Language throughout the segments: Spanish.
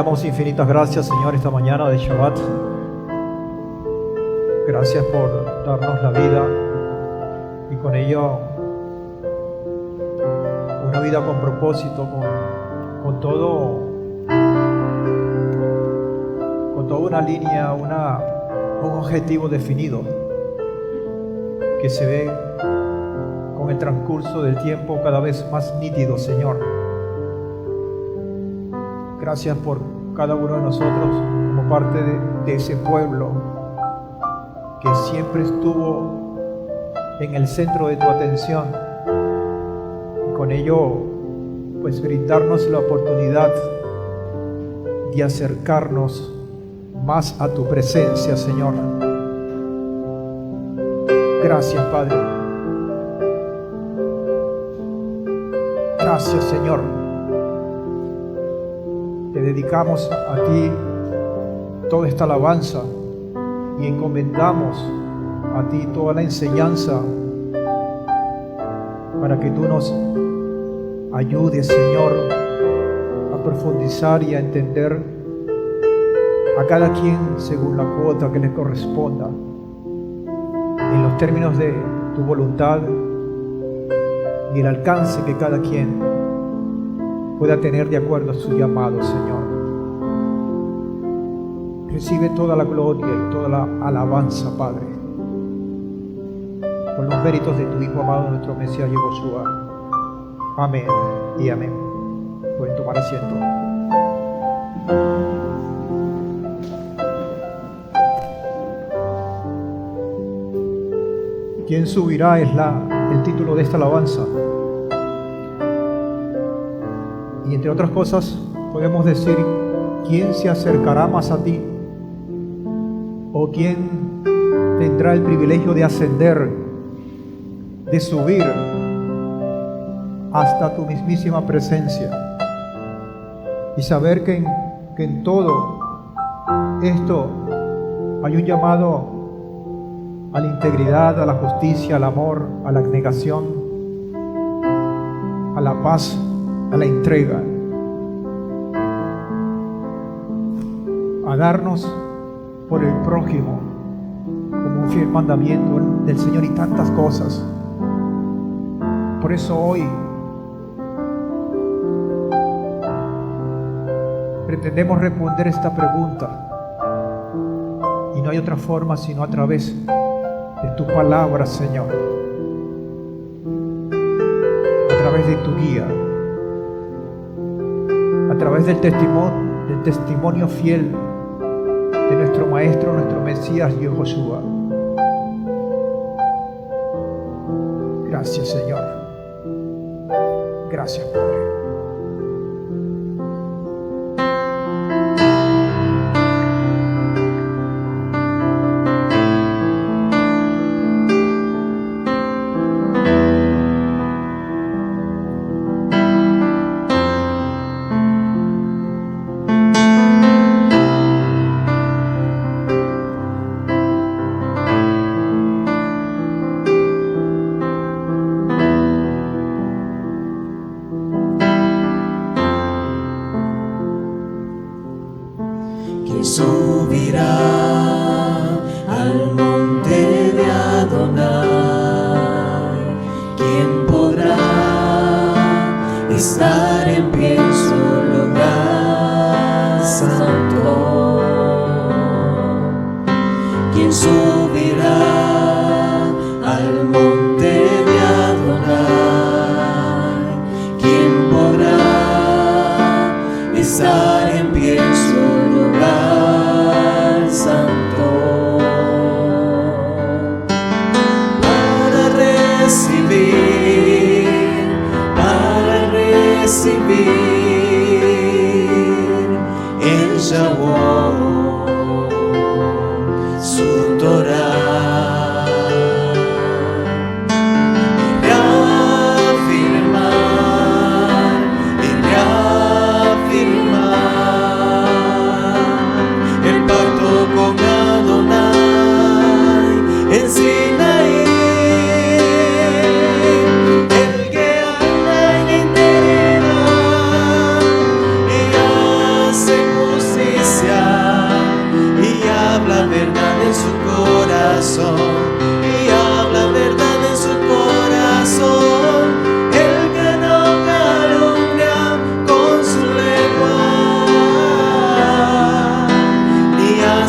damos infinitas gracias, Señor, esta mañana de Shabbat. Gracias por darnos la vida y con ello una vida con propósito, con toda una línea, un objetivo definido que se ve con el transcurso del tiempo cada vez más nítido, Señor. Gracias por cada uno de nosotros como parte de ese pueblo que siempre estuvo en el centro de tu atención. Y con ello, pues brindarnos la oportunidad de acercarnos más a tu presencia, Señor. Gracias, Padre. Gracias, Señor. Te dedicamos a ti toda esta alabanza y encomendamos a ti toda la enseñanza para que tú nos ayudes, Señor, a profundizar y a entender a cada quien según la cuota que le corresponda, en los términos de tu voluntad y el alcance que cada quien pueda tener de acuerdo a su llamado, Señor. Recibe toda la gloria y toda la alabanza, Padre, por los méritos de tu Hijo amado, nuestro Mesías Yehoshua. Amén y amén. Pueden tomar asiento. ¿Quién subirá? Es el título de esta alabanza. Y entre otras cosas podemos decir, ¿quién se acercará más a ti? ¿O quién tendrá el privilegio de ascender, de subir hasta tu mismísima presencia? Y saber que en todo esto hay un llamado a la integridad, a la justicia, al amor, a la abnegación, a la paz, a la entrega, a darnos por el prójimo como un fiel mandamiento del Señor y tantas cosas. Por eso hoy pretendemos responder esta pregunta, y no hay otra forma sino a través de tu palabra, Señor, a través de tu guía, a través del testimonio fiel de nuestro Maestro, nuestro Mesías Yehoshua. Gracias, Señor. Gracias, Padre.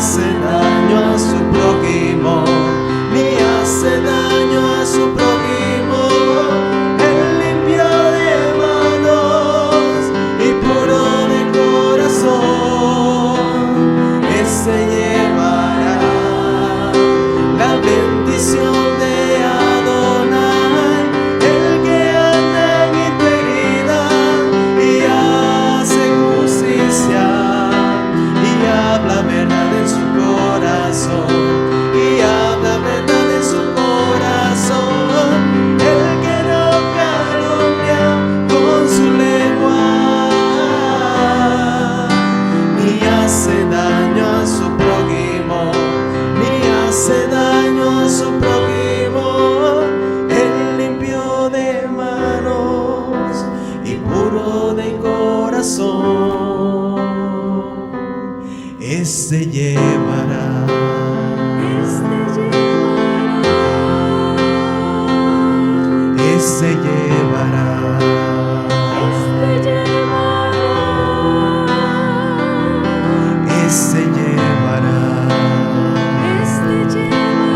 hace daño a su prójimo, ni hace daño a su prójimo. Él limpio de manos y puro de corazón, ese llevará la bendición de Adonai. El que anda en integridad y hace justicia y habla verdad en su corazón, y habla verdad en su corazón. El que no calumnia con su lengua, ni hace daño a su prójimo, ni hace daño a su prójimo. El limpio de manos y puro de corazón, este llevará. Este llevará. Este llevará. Este llevará. Este llevará.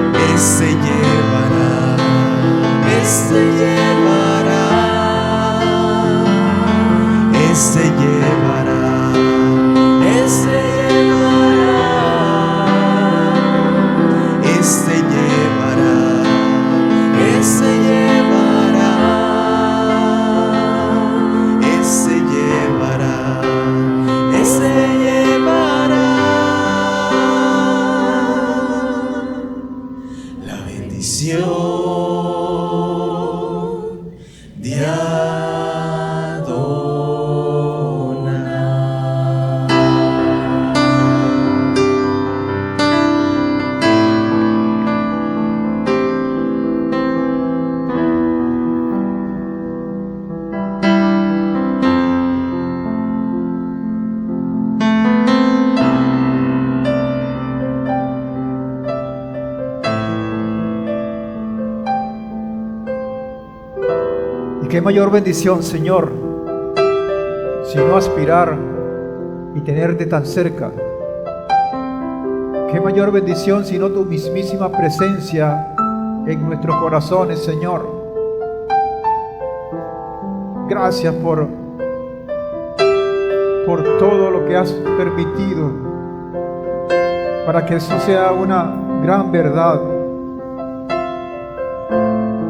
Este llevará. Este llevará. Este llevará. Este llevará. Este llevará. Este llevará. Este llevará la bendición de Y qué mayor bendición, Señor, sino aspirar y tenerte tan cerca. Qué mayor bendición sino tu mismísima presencia en nuestros corazones, Señor. Gracias por todo lo que has permitido para que eso sea una gran verdad,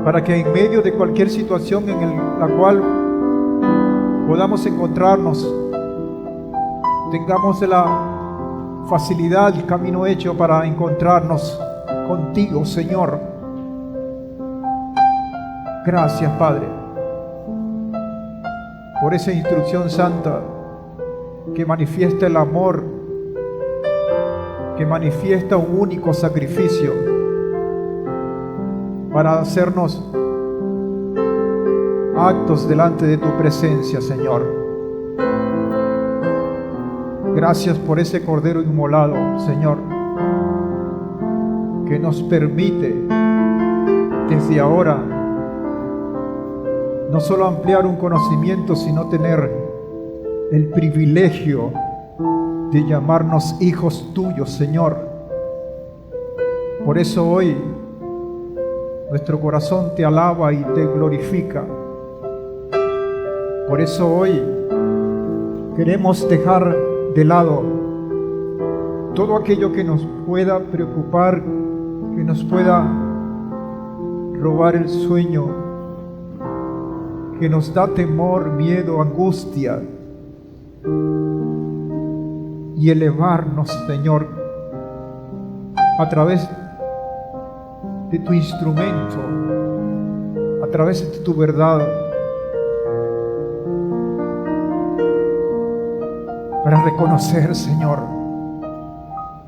para que en medio de cualquier situación en la cual podamos encontrarnos, tengamos la facilidad, el camino hecho para encontrarnos contigo, Señor. Gracias, Padre, por esa instrucción santa que manifiesta el amor, que manifiesta un único sacrificio para hacernos actos delante de tu presencia, Señor. Gracias por ese Cordero inmolado, Señor, que nos permite desde ahora no solo ampliar un conocimiento, sino tener el privilegio de llamarnos hijos tuyos, Señor. Por eso hoy nuestro corazón te alaba y te glorifica. Por eso hoy queremos dejar de lado todo aquello que nos pueda preocupar, que nos pueda robar el sueño, que nos da temor, miedo, angustia, y elevarnos, Señor, a través de tu instrumento, a través de tu verdad, para reconocer, Señor,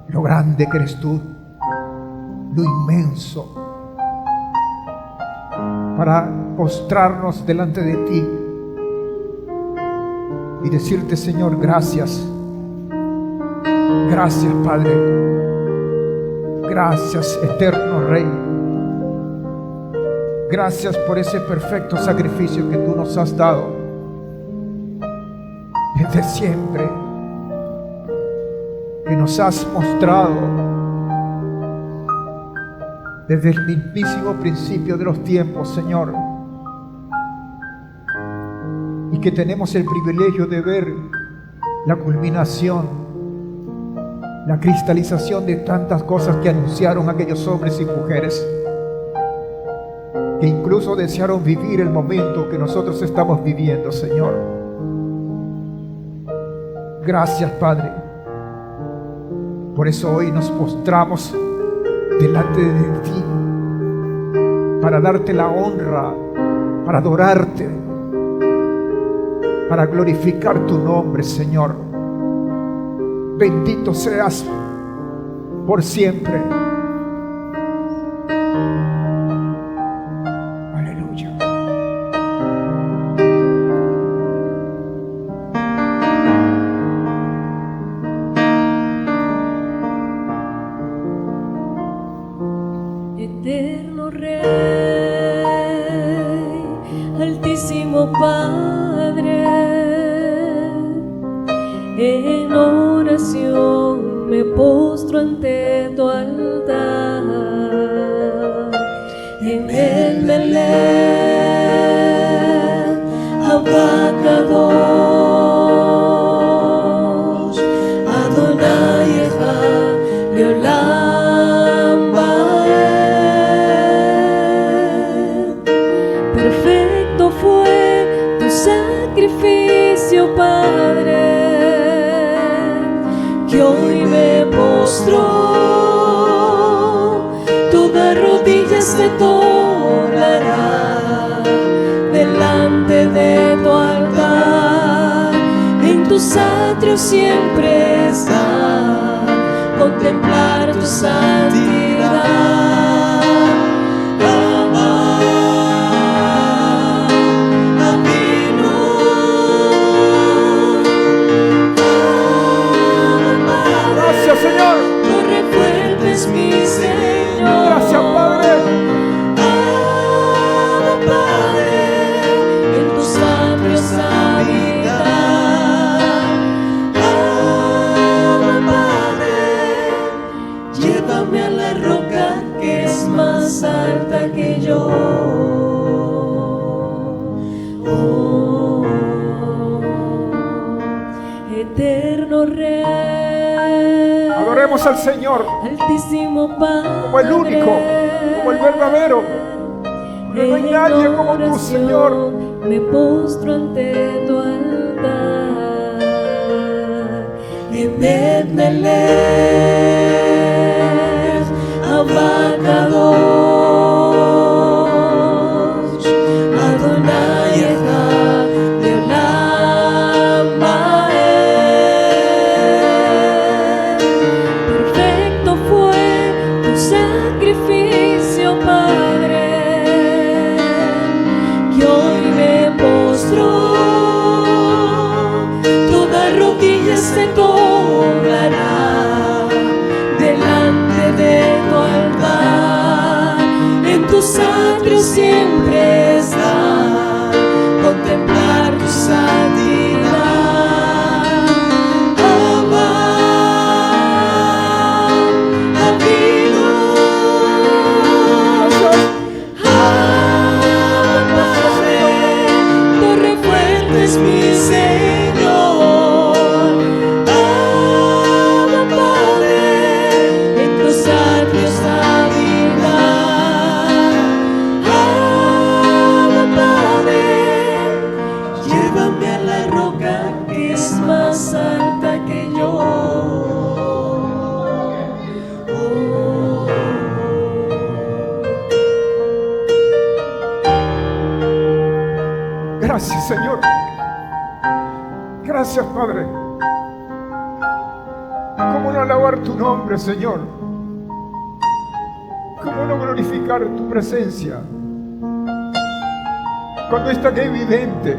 lo grande que eres tú, lo inmenso, para postrarnos delante de ti y decirte, Señor, gracias. Gracias, Padre. Gracias, eterno Rey. Gracias por ese perfecto sacrificio que tú nos has dado desde siempre, que nos has mostrado desde el mismísimo principio de los tiempos, Señor, y que tenemos el privilegio de ver la culminación, la cristalización de tantas cosas que anunciaron aquellos hombres y mujeres que incluso desearon vivir el momento que nosotros estamos viviendo, Señor. Gracias, Padre. Por eso hoy nos postramos delante de ti para darte la honra, para adorarte, para glorificar tu nombre, Señor. Bendito seas por siempre. Aleluya. Eterno Rey, Altísimo Padre, en oración me postro ante tu altar. En el Belén, Abacadosh, Adonai Echad, Leolam Vaed. Perfecto fue tu sacrificio, Padre, que hoy me postro, toda rodilla se doblará delante de tu altar. En tus atrios siempre está contemplar tu santidad. Señor, torre fuerte es mi Señor. Gracias, Padre. Padre, en tus atrios habitar. Padre, llévame a la roca que es más alta que yo. Eterno Rey, adoremos al Señor Altísimo Padre, como el único, como el verdadero. No hay nadie como tú, Señor. Me postro ante tu altar. En Betlehem, Abacadosh, Adonai Echad, Leolam Vaed. Perfecto fue tu sacrificio, Padre, que hoy me postro, toda rodilla se doblará delante de tu altar. En tus atrios siempre está contemplar tu santidad. Abba, Avinu, Abba, torre fuerte es mi Señor. Abba, Padre, en tus atrios habitar. Abba, Padre, llévame a la roca que es más alta que yo. Gracias, Señor. Gracias, Padre. ¿Cómo no alabar tu nombre, Señor? ¿Cómo no glorificar tu presencia? Cuando es tan evidente,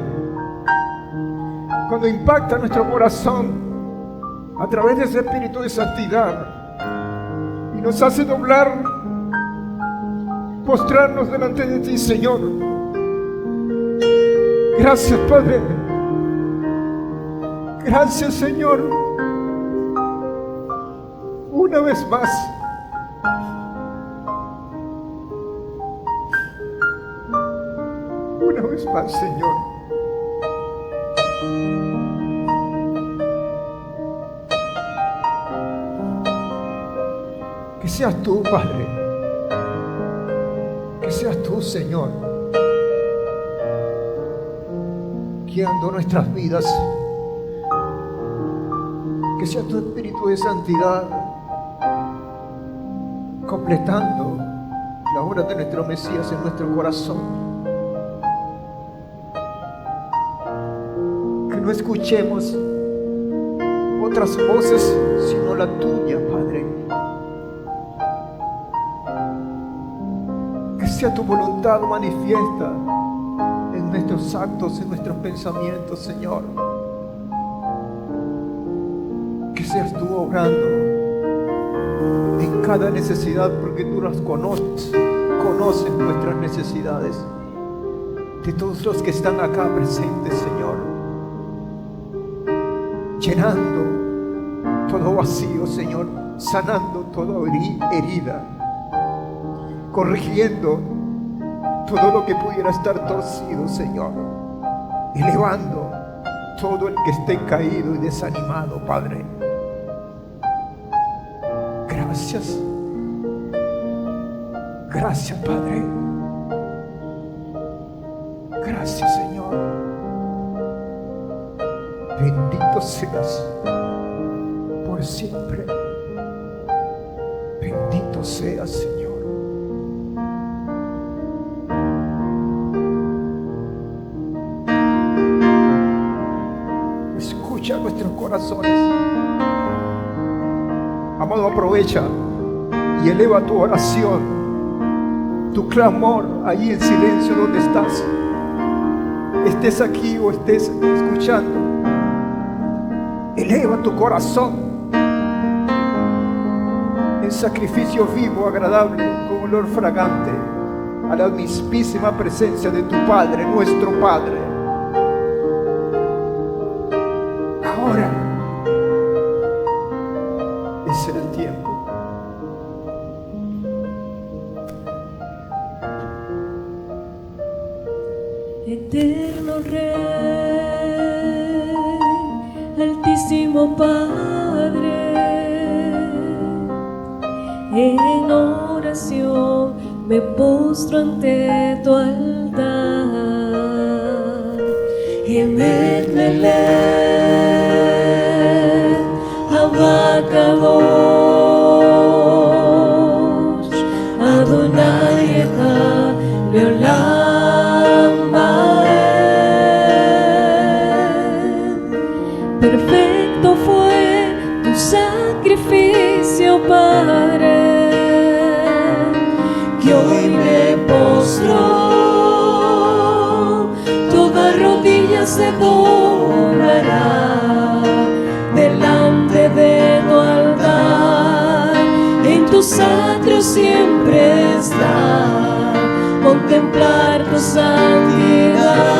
cuando impacta nuestro corazón a través de ese espíritu de santidad y nos hace doblar postrarnos delante de ti, Señor. Gracias, Padre. Gracias, Señor. Una vez más. Una vez más, Señor. Que seas tú, Padre. Que seas tú, Señor, guiando nuestras vidas. Que sea tu Espíritu de santidad completando la obra de nuestro Mesías en nuestro corazón. Que no escuchemos otras voces sino la tuya, Padre. Que sea tu voluntad manifiesta en nuestros actos, en nuestros pensamientos, Señor. Que seas tú obrando en cada necesidad, porque tú las conoces nuestras necesidades, de todos los que están acá presentes, Señor, llenando todo vacío, Señor, sanando toda herida, corrigiendo todo lo que pudiera estar torcido, Señor, elevando todo el que esté caído y desanimado, Padre. Gracias. Gracias, Padre. Gracias, Señor. Bendito seas por siempre. Bendito seas, Señor. Escucha nuestros corazones. Amado, aprovecha y eleva tu oración, tu clamor ahí en silencio donde estás. Estés aquí o estés escuchando. Eleva tu corazón en sacrificio vivo, agradable, con olor fragante a la mismísima presencia de tu Padre, nuestro Padre. Ahora es el tiempo. Eterno Rey, Altísimo Padre, en oración me postro ante tu altar. Emet Melech, Abacadosh, Adonai Echad Leolam Vaed. Perfecto fue tu sacrificio, Padre, que hoy me postro, toda rodilla se doblará delante de tu altar. En tus atrios siempre está contemplar tu santidad.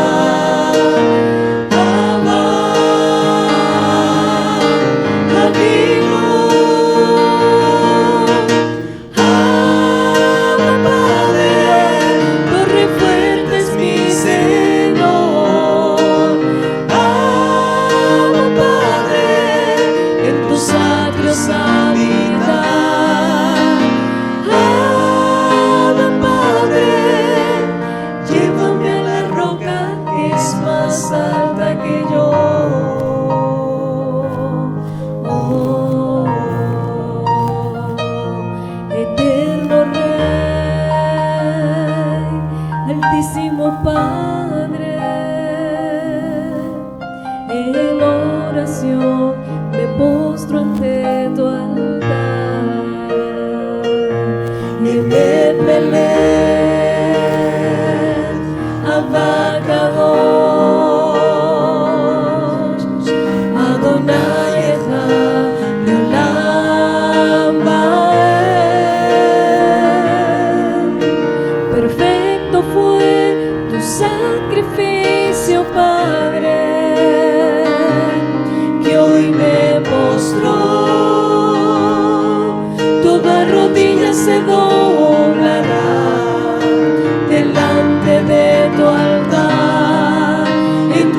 Padre, en oración me postro ante tu altar. Emet Melech, Abacadosh, Adonai Echad Leolam Vaed.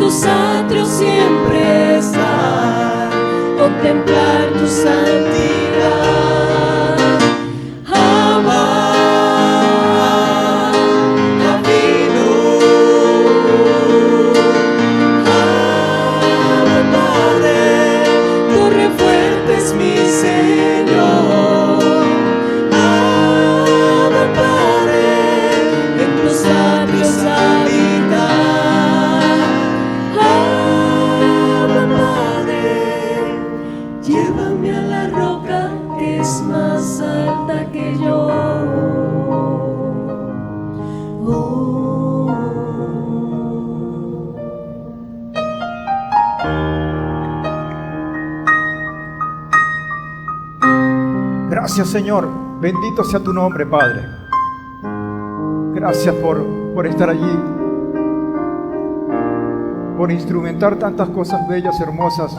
tus atrios siempre estar, contemplar tu santidad. Abba, Avinu, Abba Padre, torre fuerte es mi Señor. Abba Padre, en tus atrios habitar. Abba Padre, llévame a la roca que es más alta que yo. Oh. Gracias, Señor. Bendito sea tu nombre, Padre. Gracias por estar allí, por instrumentar tantas cosas bellas, hermosas,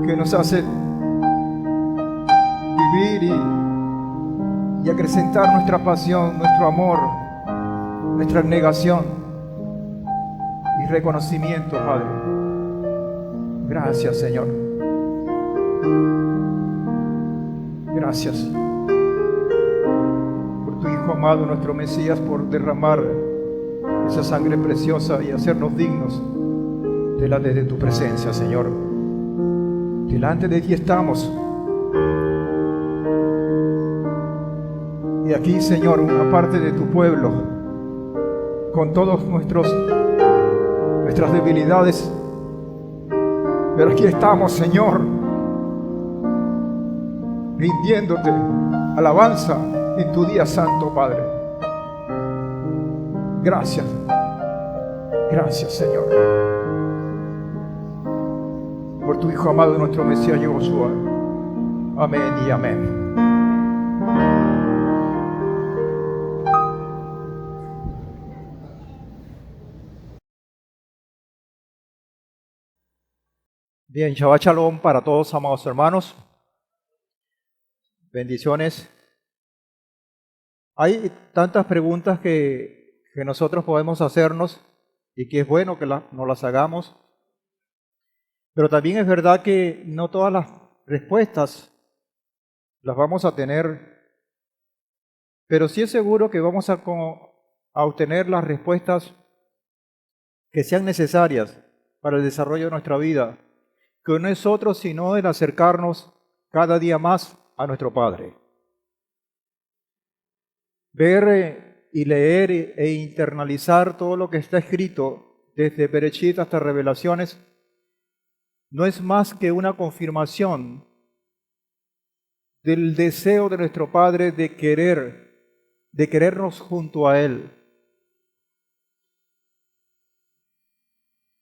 que nos hace vivir y acrecentar nuestra pasión, nuestro amor, nuestra abnegación y reconocimiento, Padre. Gracias, Señor. Gracias por tu Hijo amado, nuestro Mesías, por derramar esa sangre preciosa y hacernos dignos delante de tu presencia, Señor. Delante de ti estamos. Y aquí, Señor, una parte de tu pueblo, con todos nuestras debilidades, pero aquí estamos, Señor, rindiéndote alabanza en tu día santo, Padre. Gracias. Gracias, Señor, por tu Hijo amado, nuestro Mesías Josué. Amén y amén. Bien, Shabbat Shalom para todos, amados hermanos. Bendiciones. Hay tantas preguntas que nosotros podemos hacernos y que es bueno que nos las hagamos, pero también es verdad que no todas las respuestas las vamos a tener, pero sí es seguro que vamos a obtener las respuestas que sean necesarias para el desarrollo de nuestra vida, que no es otro sino el acercarnos cada día más a nuestro Padre. Ver y leer e internalizar todo lo que está escrito desde Bereshit hasta Revelaciones no es más que una confirmación del deseo de nuestro Padre de querernos junto a Él.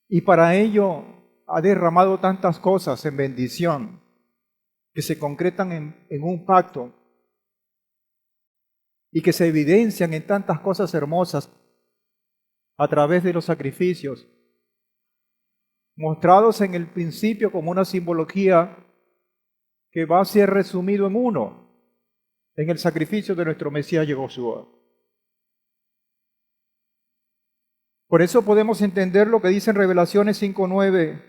Y para ello ha derramado tantas cosas en bendición que se concretan en un pacto y que se evidencian en tantas cosas hermosas a través de los sacrificios, mostrados en el principio como una simbología que va a ser resumido en uno, en el sacrificio de nuestro Mesías Josué. Por eso podemos entender lo que dice en Revelaciones 5:9,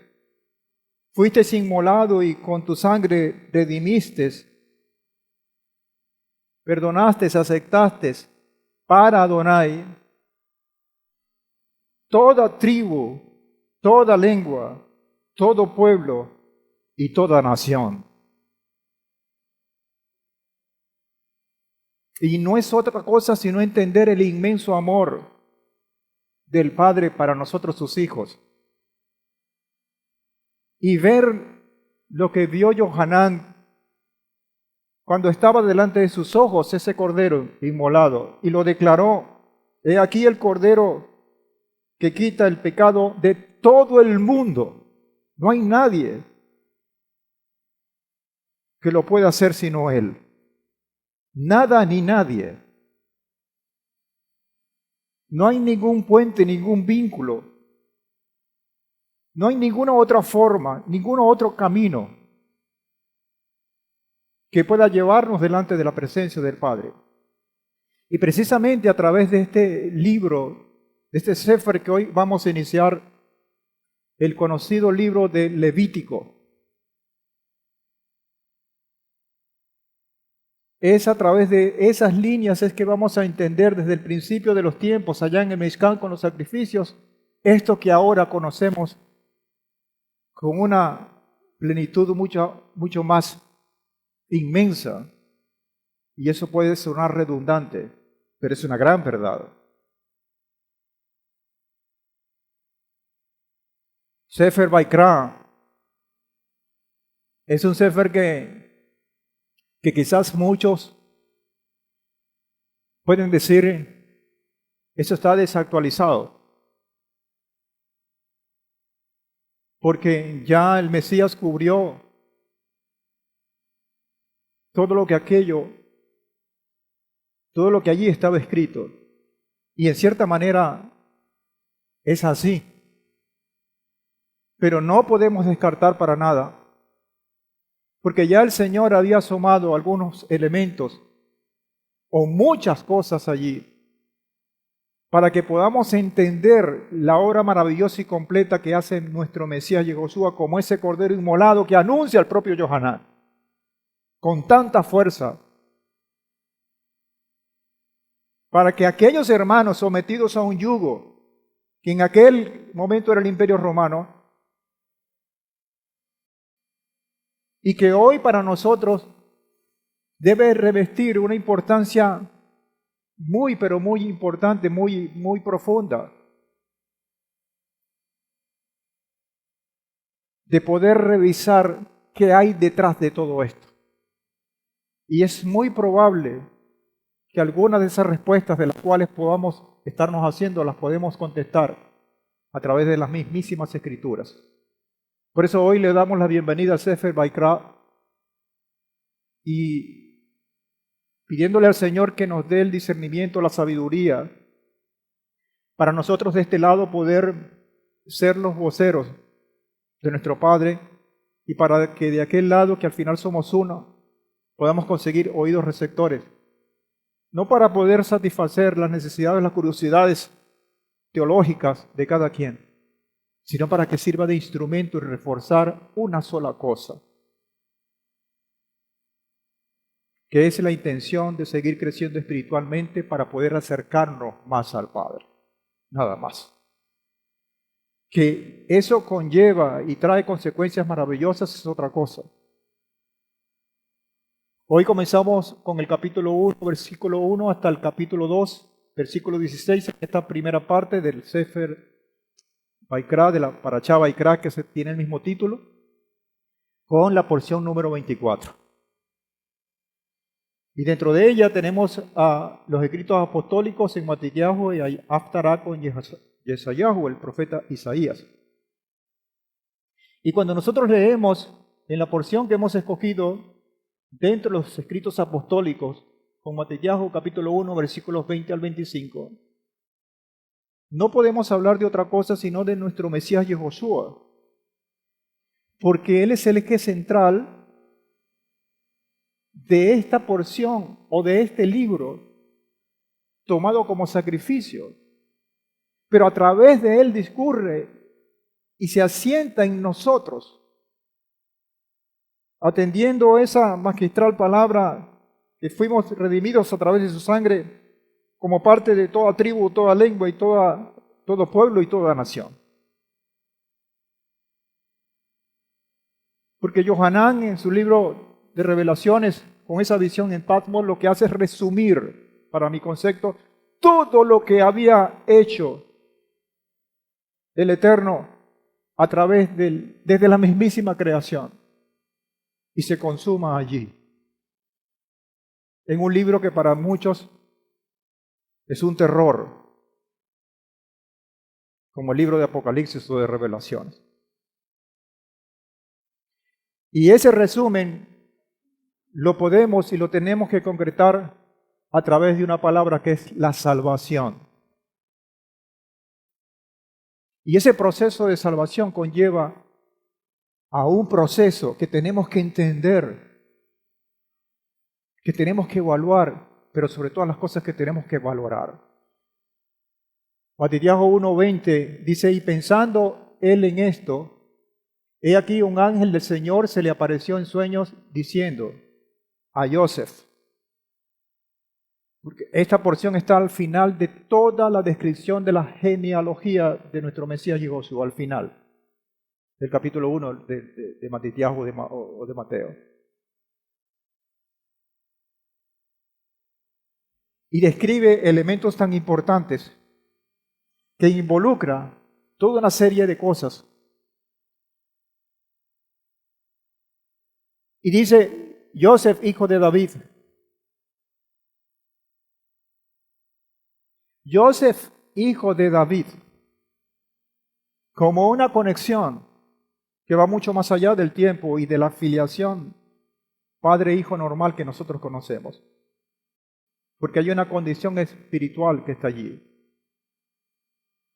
fuiste inmolado y con tu sangre redimiste, perdonaste, aceptaste para Adonai toda tribu, toda lengua, todo pueblo y toda nación. Y no es otra cosa sino entender el inmenso amor del Padre para nosotros sus hijos. Y ver lo que vio Yohanan cuando estaba delante de sus ojos ese cordero inmolado y lo declaró: he aquí el cordero que quita el pecado de todo el mundo. No hay nadie que lo pueda hacer sino Él. Nada ni nadie. No hay ningún puente, ningún vínculo. No hay ninguna otra forma, ningún otro camino que pueda llevarnos delante de la presencia del Padre. Y precisamente a través de este libro de este Sefer que hoy vamos a iniciar, el conocido libro de Levítico. Es a través de esas líneas es que vamos a entender desde el principio de los tiempos, allá en el Mishkan con los sacrificios, esto que ahora conocemos con una plenitud mucho más inmensa. Y eso puede sonar redundante, pero es una gran verdad. Sefer Vaikra es un Sefer que quizás muchos pueden decir, eso está desactualizado, porque ya el Mesías cubrió todo lo que allí estaba escrito. Y en cierta manera es así. Pero no podemos descartar para nada, porque ya el Señor había asomado algunos elementos o muchas cosas allí para que podamos entender la obra maravillosa y completa que hace nuestro Mesías Yehoshua como ese Cordero inmolado que anuncia el propio Yohanan con tanta fuerza, para que aquellos hermanos sometidos a un yugo, que en aquel momento era el Imperio Romano, y que hoy para nosotros debe revestir una importancia muy, pero muy importante, muy profunda, de poder revisar qué hay detrás de todo esto. Y es muy probable que algunas de esas respuestas de las cuales podamos estarnos haciendo, las podemos contestar a través de las mismísimas Escrituras. Por eso hoy le damos la bienvenida al Sefer Vaikra y pidiéndole al Señor que nos dé el discernimiento, la sabiduría, para nosotros de este lado poder ser los voceros de nuestro Padre y para que de aquel lado, que al final somos uno, podamos conseguir oídos receptores, no para poder satisfacer las necesidades, las curiosidades teológicas de cada quien, sino para que sirva de instrumento y reforzar una sola cosa, que es la intención de seguir creciendo espiritualmente para poder acercarnos más al Padre, nada más. Que eso conlleva y trae consecuencias maravillosas es otra cosa. Hoy comenzamos con el capítulo 1, versículo 1 hasta el capítulo 2, versículo 16, en esta primera parte del Sefer Vaikra, de la Parashá Vaikra, que tiene el mismo título, con la porción número 24. Y dentro de ella tenemos a los escritos apostólicos en Matillahu y Haftará con Yesayahu, el profeta Isaías. Y cuando nosotros leemos en la porción que hemos escogido dentro de los escritos apostólicos, con Matillahu capítulo 1, versículos 20 al 25, no podemos hablar de otra cosa sino de nuestro Mesías Yehoshua, porque Él es el eje central de esta porción o de este libro tomado como sacrificio, pero a través de Él discurre y se asienta en nosotros, atendiendo esa magistral palabra que fuimos redimidos a través de su sangre como parte de toda tribu, toda lengua y todo pueblo y toda nación. Porque Yohanan en su libro de Revelaciones, con esa visión en Patmos, lo que hace es resumir, para mi concepto, todo lo que había hecho el Eterno a través desde la mismísima creación, y se consuma allí, en un libro que para muchos es un terror, como el libro de Apocalipsis o de Revelaciones. Y ese resumen lo podemos y lo tenemos que concretar a través de una palabra que es la salvación. Y ese proceso de salvación conlleva a un proceso que tenemos que entender, que tenemos que evaluar, pero sobre todas las cosas que tenemos que valorar. Matitiajo 1:20 dice, y pensando él en esto, he aquí un ángel del Señor se le apareció en sueños diciendo a Joseph, porque esta porción está al final de toda la descripción de la genealogía de nuestro Mesías y Josué, al final del capítulo 1 de Matitiajo o de Mateo. Y describe elementos tan importantes que involucra toda una serie de cosas. Y dice, Joseph, hijo de David. Joseph, hijo de David, como una conexión que va mucho más allá del tiempo y de la filiación padre-hijo normal que nosotros conocemos. Porque hay una condición espiritual que está allí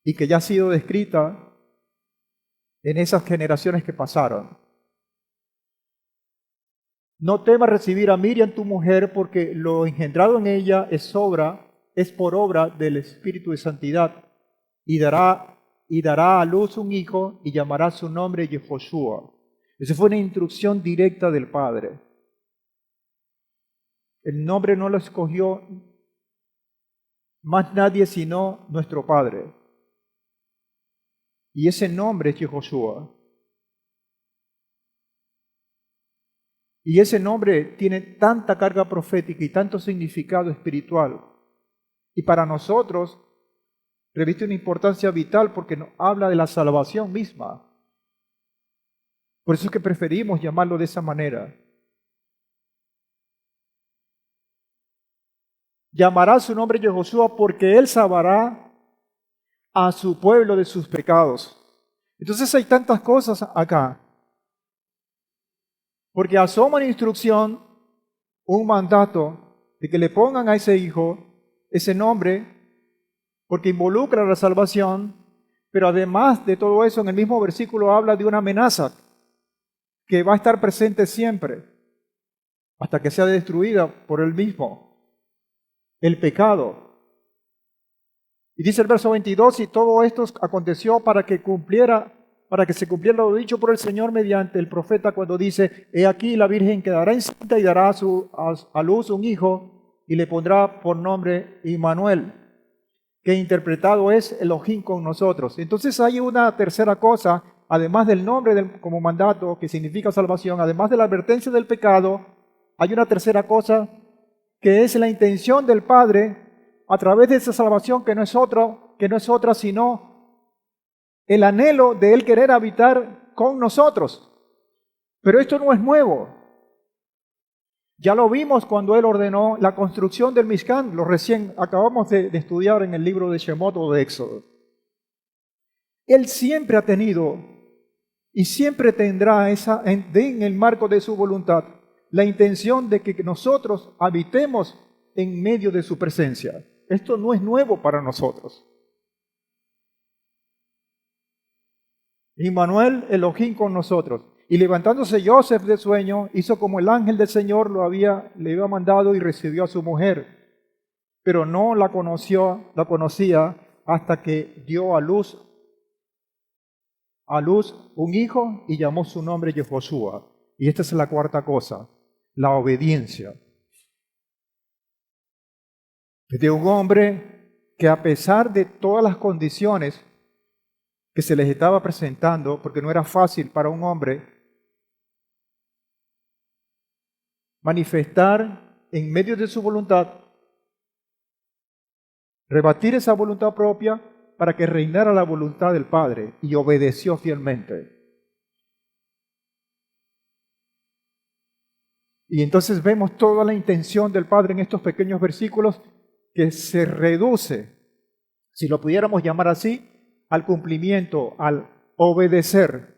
y que ya ha sido descrita en esas generaciones que pasaron. No temas recibir a Miriam tu mujer, porque lo engendrado en ella es por obra del Espíritu de Santidad, y dará a luz un hijo y llamará su nombre Yehoshua. Esa fue una instrucción directa del Padre. El nombre no lo escogió más nadie sino nuestro Padre. Y ese nombre es Yehoshua. Y ese nombre tiene tanta carga profética y tanto significado espiritual. Y para nosotros reviste una importancia vital porque nos habla de la salvación misma. Por eso es que preferimos llamarlo de esa manera. Llamará su nombre Yehoshua porque él salvará a su pueblo de sus pecados. Entonces hay tantas cosas acá. Porque asoma una instrucción, un mandato de que le pongan a ese hijo ese nombre, porque involucra la salvación, pero además de todo eso, en el mismo versículo habla de una amenaza que va a estar presente siempre, hasta que sea destruida por él mismo, el pecado. Y dice el verso 22, y todo esto aconteció para que se cumpliera lo dicho por el Señor mediante el profeta cuando dice, he aquí la Virgen quedará encinta y dará a luz un hijo y le pondrá por nombre Immanuel, que interpretado es Elohim con nosotros. Entonces hay una tercera cosa, además del nombre como mandato que significa salvación, además de la advertencia del pecado, hay una tercera cosa que es la intención del Padre a través de esa salvación que no es otra sino el anhelo de Él querer habitar con nosotros. Pero esto no es nuevo. Ya lo vimos cuando Él ordenó la construcción del Mishkan, lo recién acabamos de estudiar en el libro de Shemot o de Éxodo. Él siempre ha tenido y siempre tendrá en el marco de su voluntad la intención de que nosotros habitemos en medio de su presencia. Esto no es nuevo para nosotros. Immanuel, Elohim con nosotros. Y levantándose Joseph de sueño, hizo como el ángel del Señor le había mandado y recibió a su mujer. Pero no la conocía hasta que dio a luz un hijo y llamó su nombre Yehoshua. Y esta es la cuarta cosa, la obediencia. De un hombre que a pesar de todas las condiciones que se les estaba presentando, porque no era fácil para un hombre manifestar en medio de su voluntad, rebatir esa voluntad propia para que reinara la voluntad del Padre, y obedeció fielmente. Y entonces vemos toda la intención del Padre en estos pequeños versículos que se reduce, si lo pudiéramos llamar así, al cumplimiento, al obedecer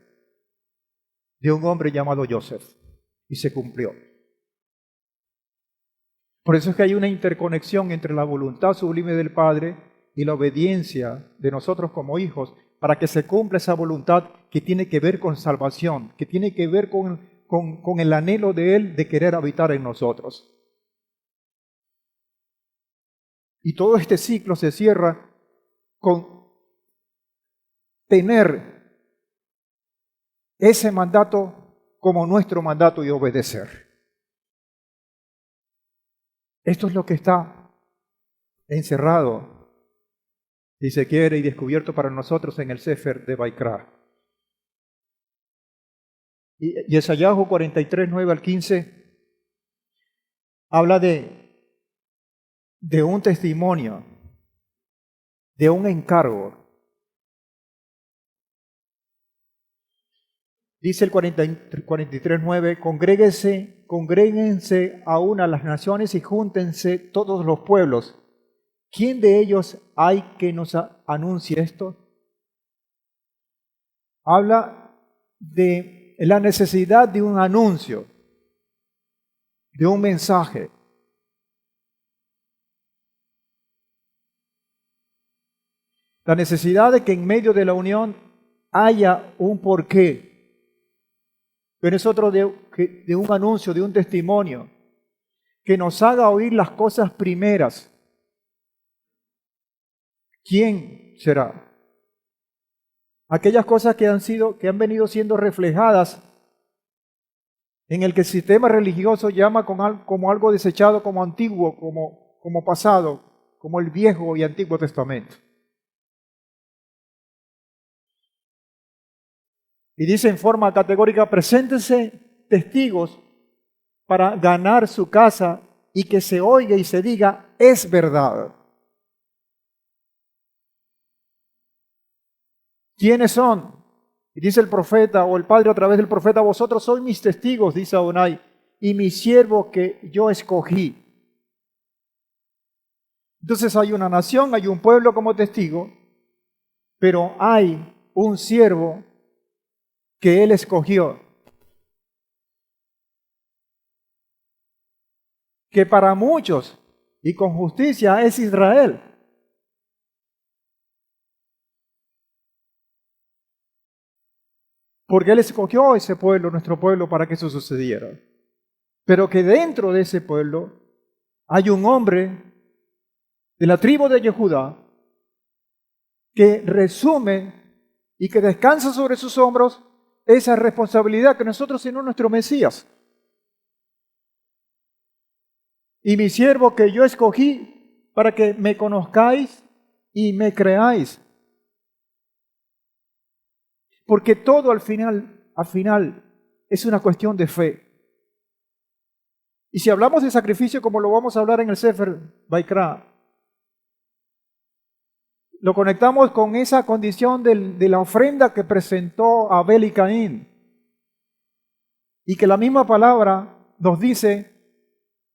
de un hombre llamado Joseph. Y se cumplió. Por eso es que hay una interconexión entre la voluntad sublime del Padre y la obediencia de nosotros como hijos, para que se cumpla esa voluntad que tiene que ver con salvación, que tiene que ver con el anhelo de Él de querer habitar en nosotros. Y todo este ciclo se cierra con tener ese mandato como nuestro mandato y obedecer. Esto es lo que está encerrado, si se quiere, y descubierto para nosotros en el Sefer de Baikra. Y Yesayahu 43, 9 al 15, habla de un testimonio, de un encargo. Dice el 43, 9, congréguense aún a las naciones y júntense todos los pueblos. ¿Quién de ellos hay que nos anuncie esto? Habla de la necesidad de un anuncio, de un mensaje. La necesidad de que en medio de la unión haya un porqué. Pero es otro de un anuncio, de un testimonio, que nos haga oír las cosas primeras. ¿Quién será? Aquellas cosas que han venido siendo reflejadas en el que el sistema religioso llama como algo desechado, como antiguo, como pasado, como el Viejo y Antiguo Testamento. Y dice en forma categórica, preséntense testigos para ganar su casa y que se oiga y se diga, es verdad. ¿Quiénes son? Y dice el profeta o el Padre a través del profeta, vosotros sois mis testigos, dice Adonai, y mi siervo que yo escogí. Entonces hay una nación, hay un pueblo como testigo, pero hay un siervo que Él escogió, que para muchos y con justicia es Israel. Porque Él escogió ese pueblo, nuestro pueblo, para que eso sucediera. Pero que dentro de ese pueblo hay un hombre de la tribu de Judá que resume y que descansa sobre sus hombros esa responsabilidad que nosotros tenemos nuestro Mesías. Y mi siervo que yo escogí para que me conozcáis y me creáis. Porque todo al final es una cuestión de fe. Y si hablamos de sacrificio, como lo vamos a hablar en el Sefer Baikra, lo conectamos con esa condición de la ofrenda que presentó Abel y Caín. Y que la misma palabra nos dice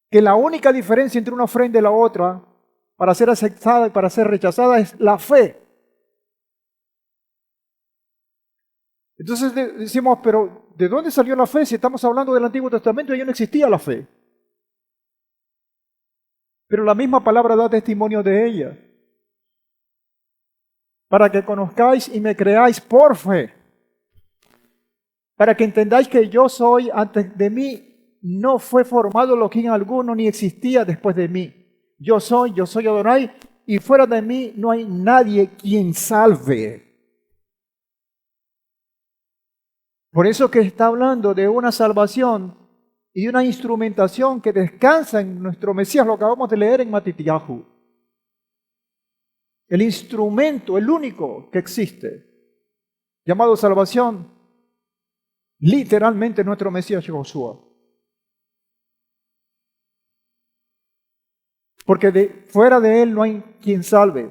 que la única diferencia entre una ofrenda y la otra, para ser aceptada y para ser rechazada, es la fe. Entonces decimos, pero ¿de dónde salió la fe? Si estamos hablando del Antiguo Testamento, ya no existía la fe. Pero la misma palabra da testimonio de ella. Para que conozcáis y me creáis por fe. Para que entendáis que yo soy, antes de mí no fue formado Elohim alguno, ni existía después de mí. Yo soy Adonai, y fuera de mí no hay nadie quien salve. Por eso que está hablando de una salvación y de una instrumentación que descansa en nuestro Mesías, lo acabamos de leer en Matitiyahu. El instrumento, el único que existe, llamado salvación, literalmente nuestro Mesías Josué. Porque fuera de él no hay quien salve.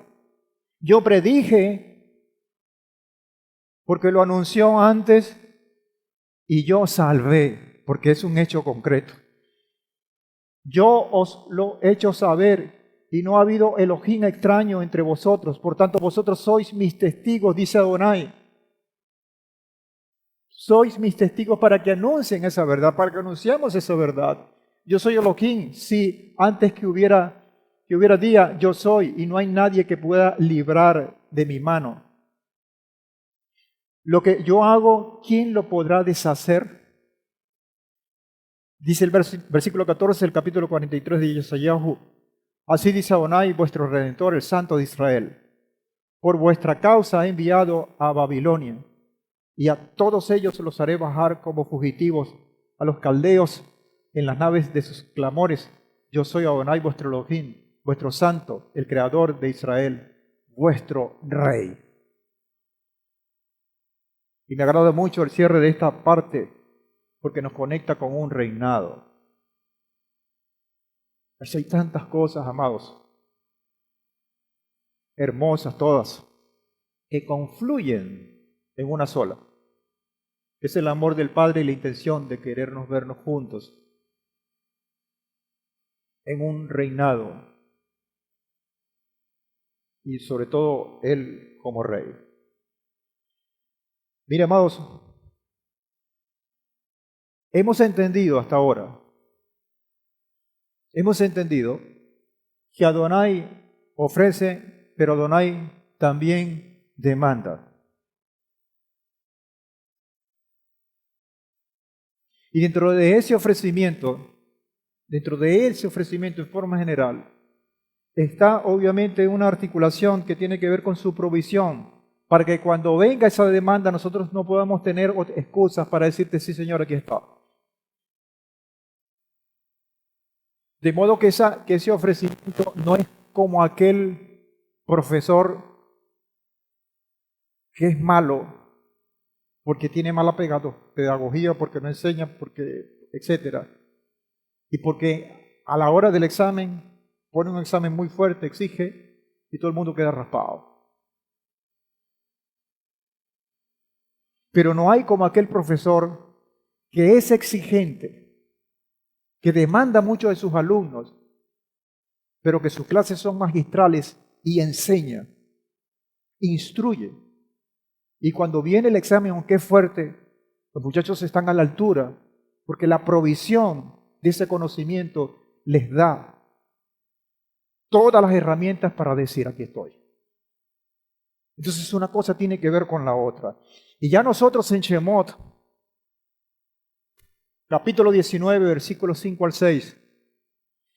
Yo predije, porque lo anunció antes, y yo salvé, porque es un hecho concreto. Yo os lo he hecho saber, y no ha habido Elohim extraño entre vosotros. Por tanto, vosotros sois mis testigos, dice Adonai. Sois mis testigos para que anuncien esa verdad, para que anunciemos esa verdad. Yo soy Elohim, sí, antes que hubiera día, yo soy, y no hay nadie que pueda librar de mi mano. Lo que yo hago, ¿quién lo podrá deshacer? Dice el versículo 14 del capítulo 43 de Yesayahu. Así dice Adonai, vuestro Redentor, el Santo de Israel. por vuestra causa he enviado a Babilonia, y a todos ellos los haré bajar como fugitivos, a los caldeos en las naves de sus clamores. Yo soy Adonai vuestro Elohim, vuestro santo, el creador de Israel, vuestro rey. Y me agrada mucho el cierre de esta parte, porque nos conecta con un reinado. Así hay tantas cosas, amados, hermosas todas, que confluyen en una sola. Es el amor del Padre y la intención de querernos vernos juntos en un reinado y sobre todo Él como Rey. Mire, amados, hemos entendido hasta ahora, que Adonai ofrece, pero Adonai también demanda. Y dentro de ese ofrecimiento en forma general, está obviamente una articulación que tiene que ver con su provisión, para que cuando venga esa demanda nosotros no podamos tener excusas para decirte, sí Señor, aquí está. De modo que ese ofrecimiento no es como aquel profesor que es malo porque tiene mala pedagogía, porque no enseña, porque etcétera. Y porque a la hora del examen pone un examen muy fuerte, exige, y todo el mundo queda raspado. Pero no hay como aquel profesor que es exigente, que demanda mucho de sus alumnos, pero que sus clases son magistrales y enseña, instruye. Y cuando viene el examen, aunque es fuerte, los muchachos están a la altura, porque la provisión de ese conocimiento les da todas las herramientas para decir, aquí estoy. Entonces una cosa tiene que ver con la otra. Y ya nosotros en Shemot, capítulo 19, versículos 5 al 6,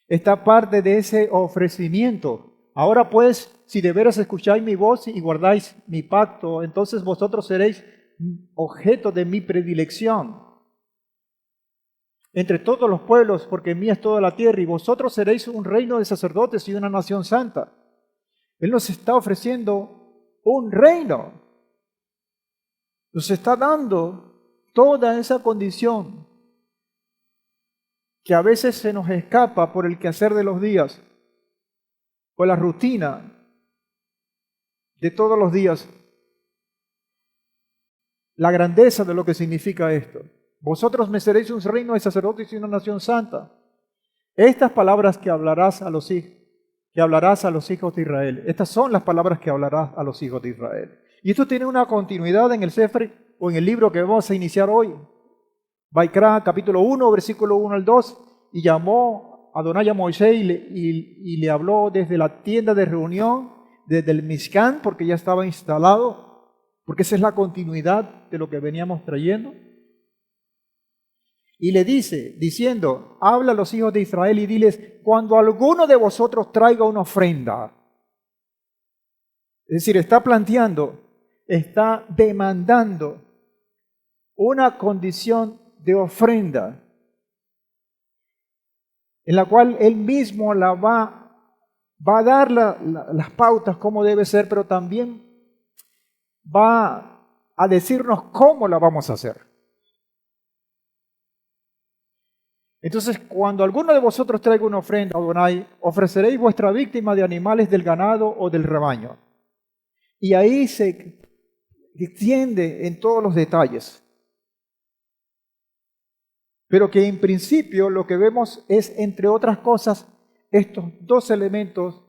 está parte de ese ofrecimiento. Ahora pues, si de veras escucháis mi voz y guardáis mi pacto, entonces vosotros seréis objeto de mi predilección entre todos los pueblos, porque mía es toda la tierra, y vosotros seréis un reino de sacerdotes y una nación santa. Él nos está ofreciendo un reino. Nos está dando toda esa condición que a veces se nos escapa por el quehacer de los días, por la rutina de todos los días. La grandeza de lo que significa esto. Vosotros me seréis un reino de sacerdotes y una nación santa. Estas palabras que hablarás a los hijos de Israel. Estas son las palabras que hablarás a los hijos de Israel. Y esto tiene una continuidad en el Sefer o en el libro que vamos a iniciar hoy. Vaikra, capítulo 1, versículo 1 al 2. Y llamó Adonai a Moisés y le habló desde la tienda de reunión, desde el Mishkan, porque ya estaba instalado, porque esa es la continuidad de lo que veníamos trayendo. Y le dice, diciendo, habla a los hijos de Israel y diles, cuando alguno de vosotros traiga una ofrenda. Es decir, está planteando, está demandando una condición de ofrenda, en la cual él mismo va a dar las pautas cómo debe ser, pero también va a decirnos cómo la vamos a hacer. Entonces, cuando alguno de vosotros traiga una ofrenda, Adonai, ofreceréis vuestra víctima de animales del ganado o del rebaño. Y ahí se extiende en todos los detalles. Pero que en principio lo que vemos es, entre otras cosas, estos dos elementos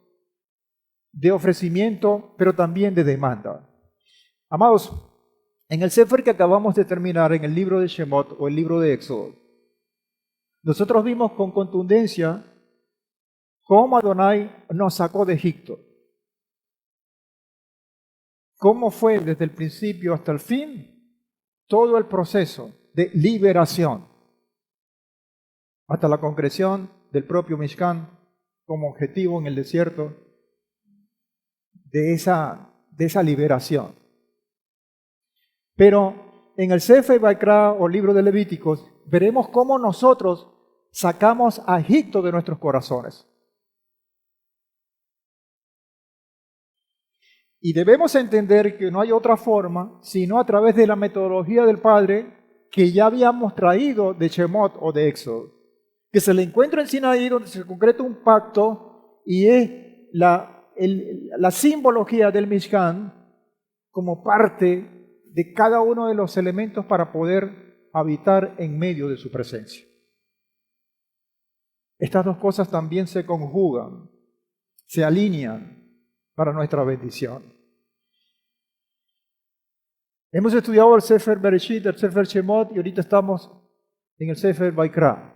de ofrecimiento, pero también de demanda. Amados, en el Sefer que acabamos de terminar, en el libro de Shemot o el libro de Éxodo, nosotros vimos con contundencia cómo Adonai nos sacó de Egipto. Cómo fue desde el principio hasta el fin todo el proceso de liberación, hasta la concreción del propio Mishkan como objetivo en el desierto de de esa liberación. Pero en el Sefer Vaikra o libro de Levíticos veremos cómo nosotros sacamos a Egipto de nuestros corazones. Y debemos entender que no hay otra forma sino a través de la metodología del Padre que ya habíamos traído de Shemot o de Éxodo, que se le encuentra en Sinaí, donde se concreta un pacto y es la simbología del Mishkan como parte de cada uno de los elementos para poder habitar en medio de su presencia. Estas dos cosas también se conjugan, se alinean para nuestra bendición. Hemos estudiado el Sefer Bereshit, el Sefer Shemot y ahorita estamos en el Sefer Vaikra.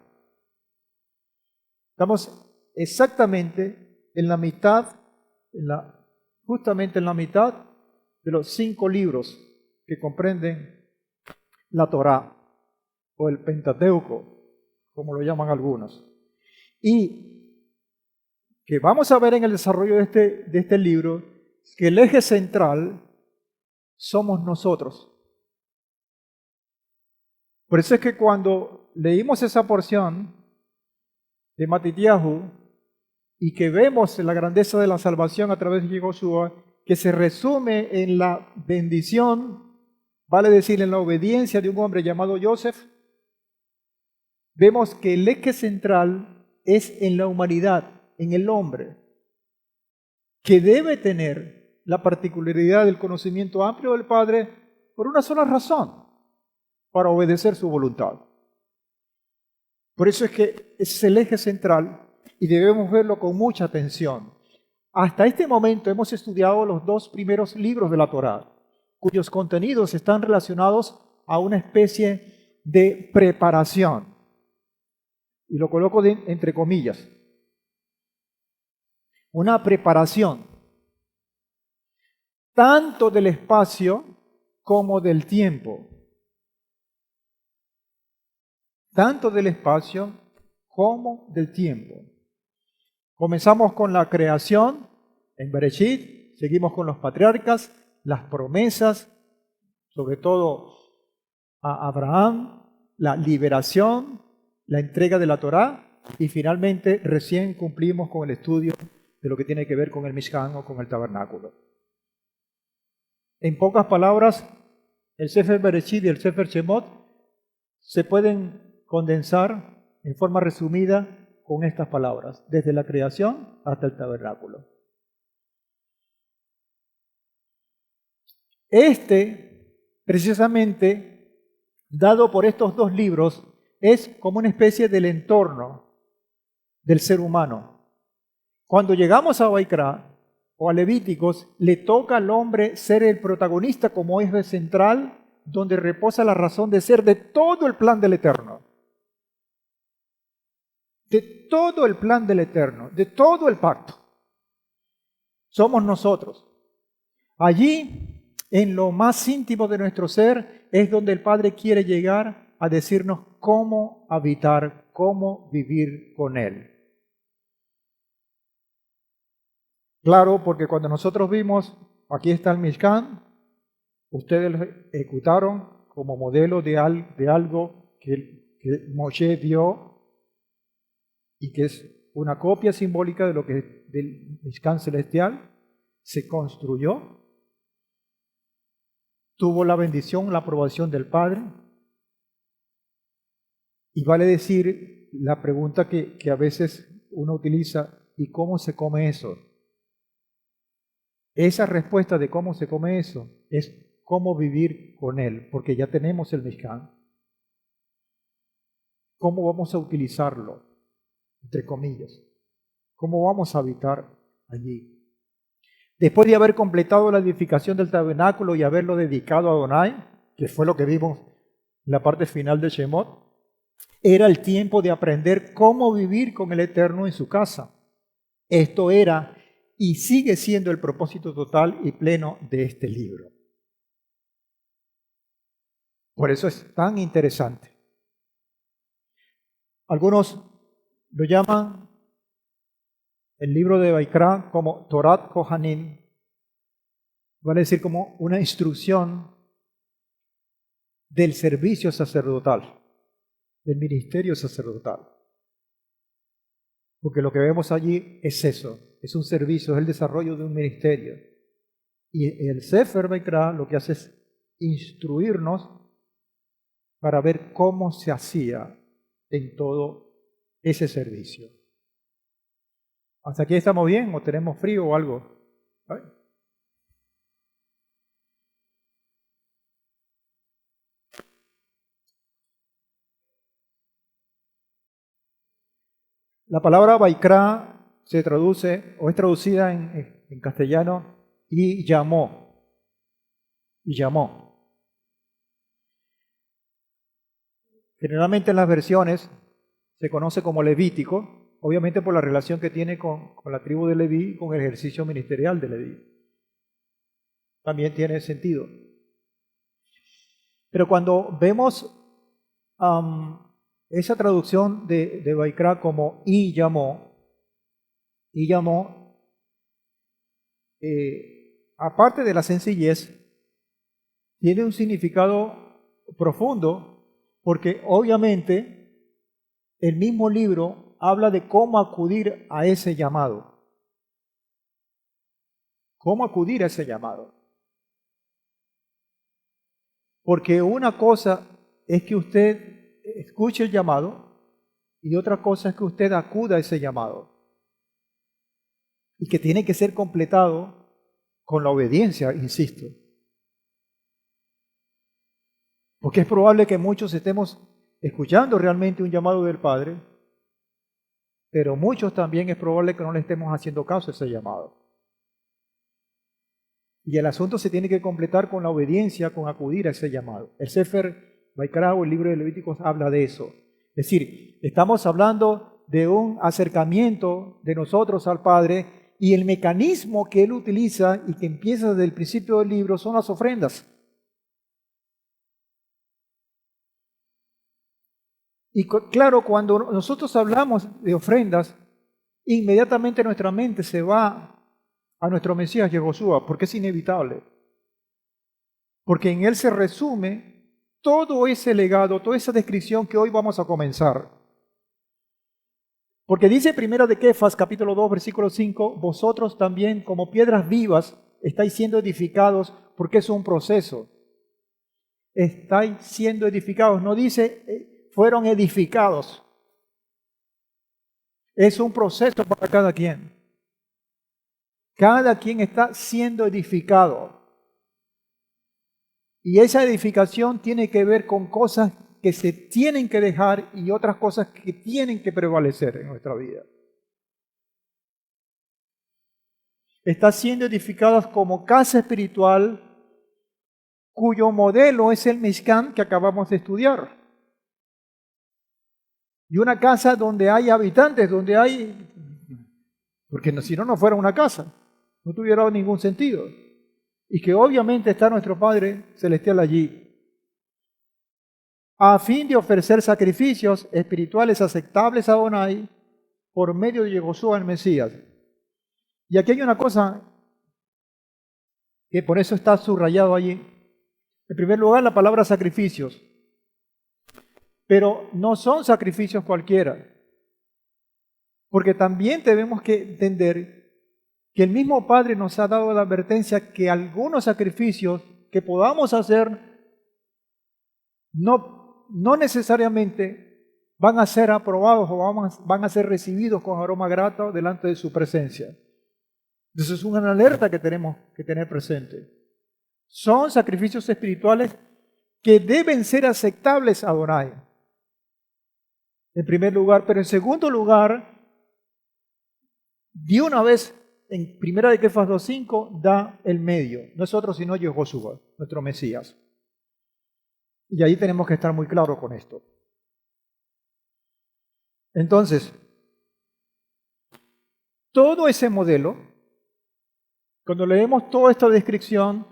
Estamos exactamente en la mitad, justamente en la mitad de los 5 libros que comprenden la Torá o el Pentateuco, como lo llaman algunos. Y que vamos a ver en el desarrollo de este libro que el eje central somos nosotros. Por eso es que cuando leímos esa porción de Matityahu y que vemos la grandeza de la salvación a través de Josué, que se resume en la bendición, vale decir, en la obediencia de un hombre llamado Joseph, vemos que el eje central es en la humanidad, en el hombre, que debe tener la particularidad del conocimiento amplio del Padre por una sola razón, para obedecer su voluntad. Por eso es que es el eje central y debemos verlo con mucha atención. Hasta este momento hemos estudiado los 2 primeros libros de la Torá, cuyos contenidos están relacionados a una especie de preparación. Y lo coloco entre comillas. Una preparación, tanto del espacio como del tiempo. Tanto del espacio como del tiempo. Comenzamos con la creación en Bereshit, seguimos con los patriarcas, las promesas, sobre todo a Abraham, la liberación, la entrega de la Torá y finalmente recién cumplimos con el estudio de lo que tiene que ver con el Mishkan o con el tabernáculo. En pocas palabras, el Sefer Bereshit y el Sefer Shemot se pueden condensar en forma resumida con estas palabras, desde la creación hasta el tabernáculo. Precisamente, dado por estos 2 libros, es como una especie del entorno del ser humano. Cuando llegamos a Vaikra o a Levíticos, le toca al hombre ser el protagonista como eje central, donde reposa la razón de ser de todo el plan del Eterno. De todo el plan del Eterno, de todo el pacto. Somos nosotros. Allí, en lo más íntimo de nuestro ser, es donde el Padre quiere llegar a decirnos cómo habitar, cómo vivir con Él. Claro, porque cuando nosotros vimos, aquí está el Mishkan, ustedes lo ejecutaron como modelo de algo que Moshe vio y que es una copia simbólica de lo que del Mishkan celestial se construyó, tuvo la bendición, la aprobación del Padre. Y vale decir la pregunta que a veces uno utiliza, ¿y cómo se come eso? Esa respuesta de cómo se come eso es cómo vivir con Él, porque ya tenemos el Mishkan. ¿Cómo vamos a utilizarlo? Entre comillas. ¿Cómo vamos a habitar allí? Después de haber completado la edificación del tabernáculo y haberlo dedicado a Adonai, que fue lo que vimos en la parte final de Shemot, era el tiempo de aprender cómo vivir con el Eterno en su casa. Esto era y sigue siendo el propósito total y pleno de este libro. Por eso es tan interesante. Algunos lo llaman el libro de Vaikra como Torat Kohanim, vale decir como una instrucción del servicio sacerdotal, del ministerio sacerdotal. Porque lo que vemos allí es eso, es un servicio, es el desarrollo de un ministerio. Y el Sefer Baikra lo que hace es instruirnos para ver cómo se hacía en todo ese servicio. ¿Hasta aquí estamos bien o tenemos frío o algo? ¿Ay? La palabra Baikra se traduce o es traducida en castellano y llamó. Y llamó. Generalmente en las versiones se conoce como Levítico, obviamente por la relación que tiene con la tribu de Leví y con el ejercicio ministerial de Leví. También tiene sentido. Pero cuando vemos esa traducción de Baikra como y llamó, aparte de la sencillez, tiene un significado profundo, porque obviamente el mismo libro habla de cómo acudir a ese llamado. ¿Cómo acudir a ese llamado? Porque una cosa es que usted escuche el llamado y otra cosa es que usted acuda a ese llamado. Y que tiene que ser completado con la obediencia, insisto. Porque es probable que muchos estemos escuchando realmente un llamado del Padre, pero muchos también es probable que no le estemos haciendo caso a ese llamado. Y el asunto se tiene que completar con la obediencia, con acudir a ese llamado. El Sefer Baikra o el libro de Levíticos habla de eso. Es decir, estamos hablando de un acercamiento de nosotros al Padre y el mecanismo que Él utiliza y que empieza desde el principio del libro son las ofrendas. Y claro, cuando nosotros hablamos de ofrendas, inmediatamente nuestra mente se va a nuestro Mesías Yehoshua, porque es inevitable. Porque en Él se resume todo ese legado, toda esa descripción que hoy vamos a comenzar. Porque dice Primera de Kefas, capítulo 2, versículo 5, vosotros también como piedras vivas estáis siendo edificados, porque es un proceso. Estáis siendo edificados, no dice fueron edificados. Es un proceso para cada quien. Cada quien está siendo edificado. Y esa edificación tiene que ver con cosas que se tienen que dejar y otras cosas que tienen que prevalecer en nuestra vida. Está siendo edificadas como casa espiritual cuyo modelo es el Mishkan que acabamos de estudiar. Y una casa donde hay habitantes, donde hay... Porque si no, no fuera una casa. No tuviera ningún sentido. Y que obviamente está nuestro Padre Celestial allí, a fin de ofrecer sacrificios espirituales aceptables a Adonai por medio de Yehoshua el Mesías. Y aquí hay una cosa que por eso está subrayado allí. En primer lugar, la palabra sacrificios. Pero no son sacrificios cualquiera. Porque también tenemos que entender que el mismo Padre nos ha dado la advertencia que algunos sacrificios que podamos hacer no necesariamente van a ser aprobados o van a ser recibidos con aroma grato delante de su presencia. Entonces es una alerta que tenemos que tener presente. Son sacrificios espirituales que deben ser aceptables a Adonai, en primer lugar, pero en segundo lugar, de una vez, en Primera de Kefas 2.5, da el medio, no es otro sino Yehoshua, nuestro Mesías. Y ahí tenemos que estar muy claros con esto. Entonces, todo ese modelo, cuando leemos toda esta descripción,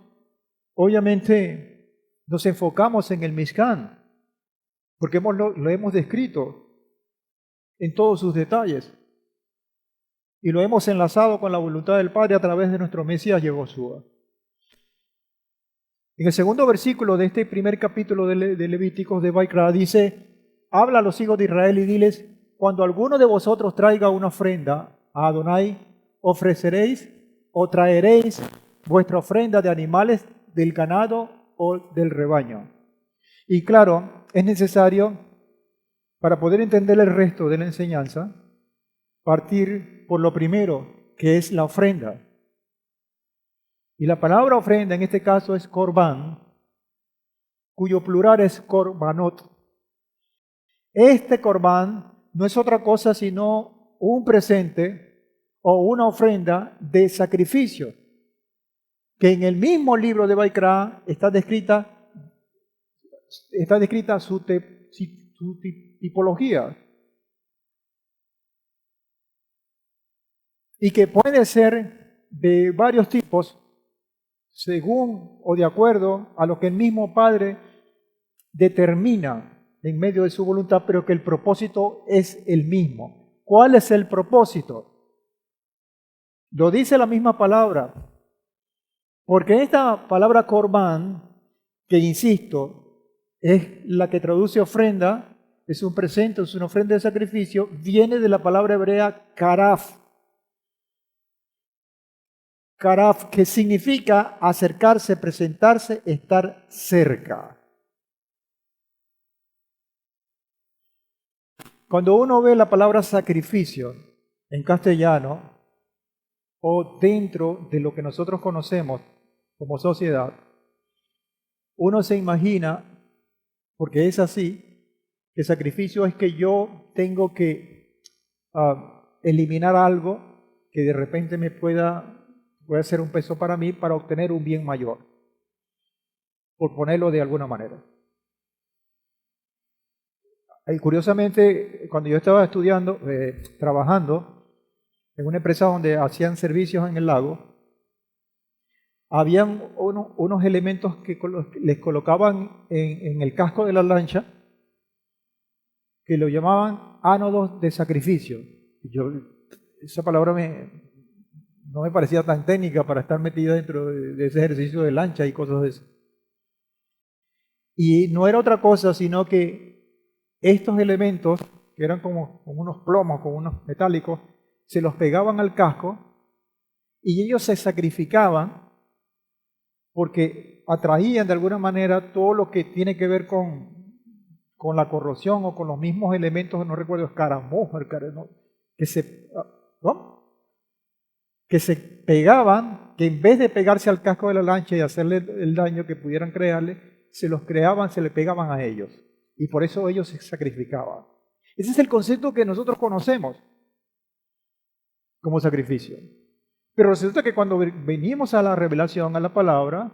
obviamente nos enfocamos en el Mishkan, porque lo hemos descrito en todos sus detalles. Y lo hemos enlazado con la voluntad del Padre a través de nuestro Mesías Yehoshua. En el segundo versículo de este primer capítulo de Levíticos de Baikra dice, habla a los hijos de Israel y diles, cuando alguno de vosotros traiga una ofrenda a Adonai, ofreceréis o traeréis vuestra ofrenda de animales del ganado o del rebaño. Y claro, es necesario, para poder entender el resto de la enseñanza, partir por lo primero, que es la ofrenda. Y la palabra ofrenda en este caso es korban, cuyo plural es korbanot. Este korban no es otra cosa sino un presente o una ofrenda de sacrificio, que en el mismo libro de Baikra está descrita su tipología. Y que puede ser de varios tipos, según o de acuerdo a lo que el mismo Padre determina en medio de su voluntad, pero que el propósito es el mismo. ¿Cuál es el propósito? Lo dice la misma palabra, porque esta palabra korban, que insisto, es la que traduce ofrenda, es un presente, es una ofrenda de sacrificio, viene de la palabra hebrea karaf. Karaf, que significa acercarse, presentarse, estar cerca. Cuando uno ve la palabra sacrificio en castellano o dentro de lo que nosotros conocemos como sociedad, uno se imagina, porque es así, que sacrificio es que yo tengo que eliminar algo que de repente me pueda ser un peso para mí para obtener un bien mayor, por ponerlo de alguna manera. Y curiosamente, cuando yo estaba estudiando, trabajando en una empresa donde hacían servicios en el lago, habían unos elementos que les colocaban en el casco de la lancha, que lo llamaban ánodos de sacrificio. Esa palabra no me parecía tan técnica para estar metida dentro de ese ejercicio de lancha y cosas de eso. Y no era otra cosa sino que estos elementos, que eran como unos plomos, como unos metálicos, se los pegaban al casco y ellos se sacrificaban porque atraían de alguna manera todo lo que tiene que ver con la corrosión o con los mismos elementos, no recuerdo, escaramujo, que se pegaban, que en vez de pegarse al casco de la lancha y hacerle el daño que pudieran crearle, se le pegaban a ellos. Y por eso ellos se sacrificaban. Ese es el concepto que nosotros conocemos como sacrificio. Pero resulta que cuando venimos a la revelación, a la palabra,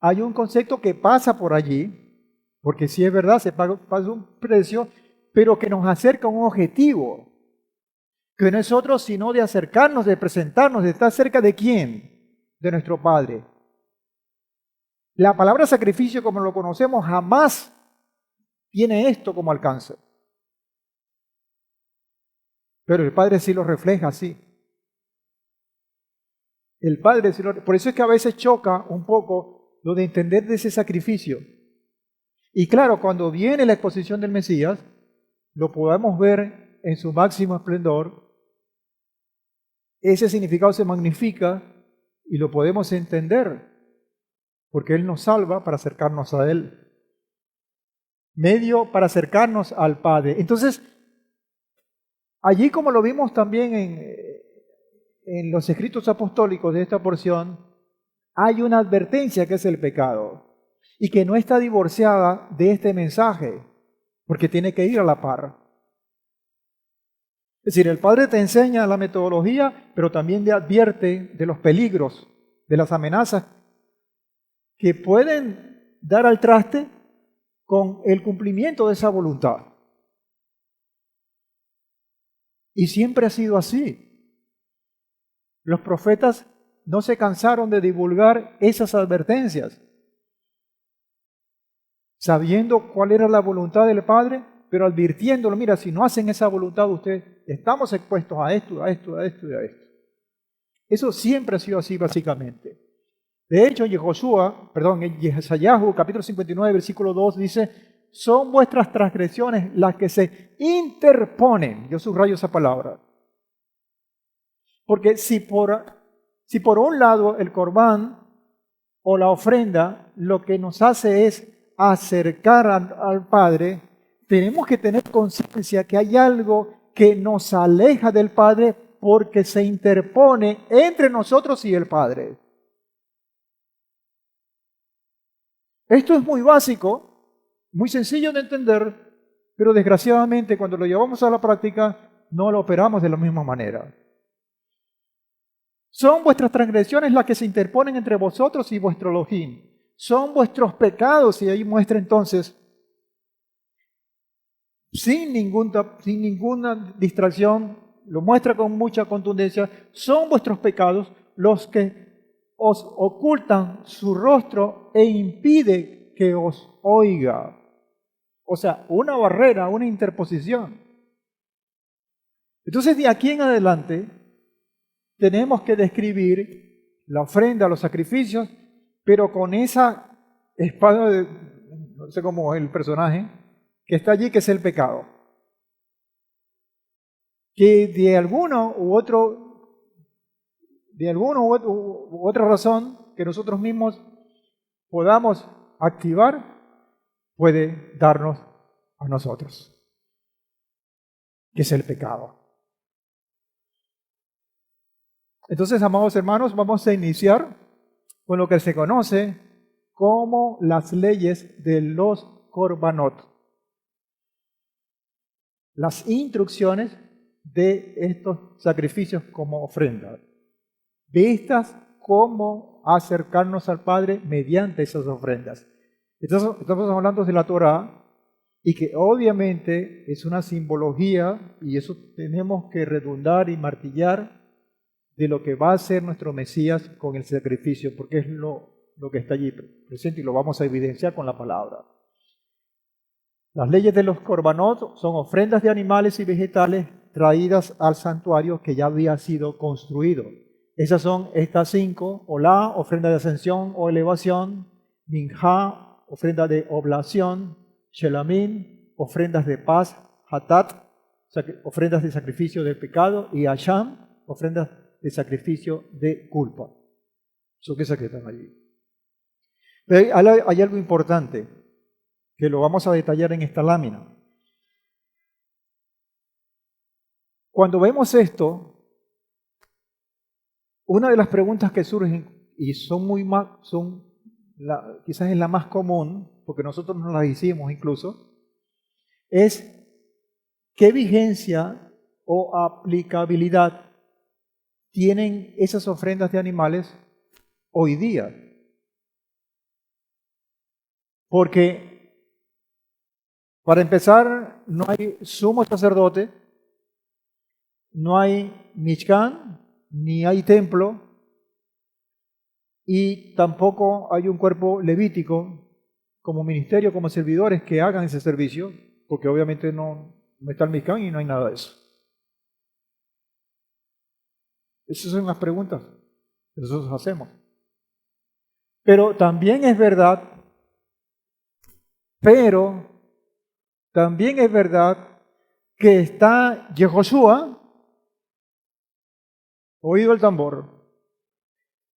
hay un concepto que pasa por allí, porque sí es verdad, se paga un precio, pero que nos acerca a un objetivo, que no es otro sino de acercarnos, de presentarnos, de estar cerca de ¿quién? De nuestro Padre. La palabra sacrificio, como lo conocemos, jamás tiene esto como alcance. Pero el Padre sí lo refleja así. El Padre sí por eso es que a veces choca un poco lo de entender de ese sacrificio. Y claro, cuando viene la exposición del Mesías, lo podemos ver en su máximo esplendor. Ese significado se magnifica y lo podemos entender, porque Él nos salva para acercarnos a Él. Medio para acercarnos al Padre. Entonces, allí como lo vimos también en los escritos apostólicos de esta porción, hay una advertencia que es el pecado y que no está divorciada de este mensaje, porque tiene que ir a la par. Es decir, el Padre te enseña la metodología, pero también te advierte de los peligros, de las amenazas que pueden dar al traste con el cumplimiento de esa voluntad. Y siempre ha sido así. Los profetas no se cansaron de divulgar esas advertencias, sabiendo cuál era la voluntad del Padre, pero advirtiéndolo, mira, si no hacen esa voluntad de ustedes, estamos expuestos a esto, a esto, a esto y a esto. Eso siempre ha sido así básicamente. De hecho, en Yesayahu, capítulo 59, versículo 2, dice, son vuestras transgresiones las que se interponen. Yo subrayo esa palabra. Porque si por un lado el corbán o la ofrenda lo que nos hace es acercar al Padre, tenemos que tener conciencia que hay algo que nos aleja del Padre porque se interpone entre nosotros y el Padre. Esto es muy básico, muy sencillo de entender, pero desgraciadamente cuando lo llevamos a la práctica no lo operamos de la misma manera. Son vuestras transgresiones las que se interponen entre vosotros y vuestro Elohim. Son vuestros pecados, y ahí muestra entonces, sin ninguna distracción, lo muestra con mucha contundencia, son vuestros pecados los que os ocultan su rostro e impide que os oiga. O sea, una barrera, una interposición. Entonces, de aquí en adelante, tenemos que describir la ofrenda, los sacrificios, pero con esa espada de, no sé cómo es el personaje, que está allí, que es el pecado. Que de alguna u otra razón que nosotros mismos podamos activar, puede darnos a nosotros, que es el pecado. Entonces, amados hermanos, vamos a iniciar con lo que se conoce como las leyes de los korbanot. Las instrucciones de estos sacrificios como ofrenda, vistas cómo acercarnos al Padre mediante esas ofrendas. Entonces, estamos hablando de la Torá y que obviamente es una simbología y eso tenemos que redundar y martillar de lo que va a ser nuestro Mesías con el sacrificio, porque es lo que está allí presente y lo vamos a evidenciar con la palabra. Las leyes de los korbanot son ofrendas de animales y vegetales traídas al santuario que ya había sido construido. Esas son estas 5: olá, ofrenda de ascensión o elevación; minjá, ofrenda de oblación; shelamín, ofrendas de paz; hatat, ofrendas de sacrificio del pecado; y asham, ofrendas de sacrificio de culpa. Son esas que están allí. Pero hay algo importante que lo vamos a detallar en esta lámina. Cuando vemos esto, una de las preguntas que surgen, y quizás es la más común, porque nosotros nos la hicimos incluso, es ¿qué vigencia o aplicabilidad tienen esas ofrendas de animales hoy día? Porque, para empezar, no hay sumo sacerdote, no hay Mishkan, ni hay templo, y tampoco hay un cuerpo levítico como ministerio, como servidores que hagan ese servicio, porque obviamente no está el Mishkan y no hay nada de eso. Esas son las preguntas que nosotros hacemos. Pero también es verdad que está Yehoshua, oído el tambor,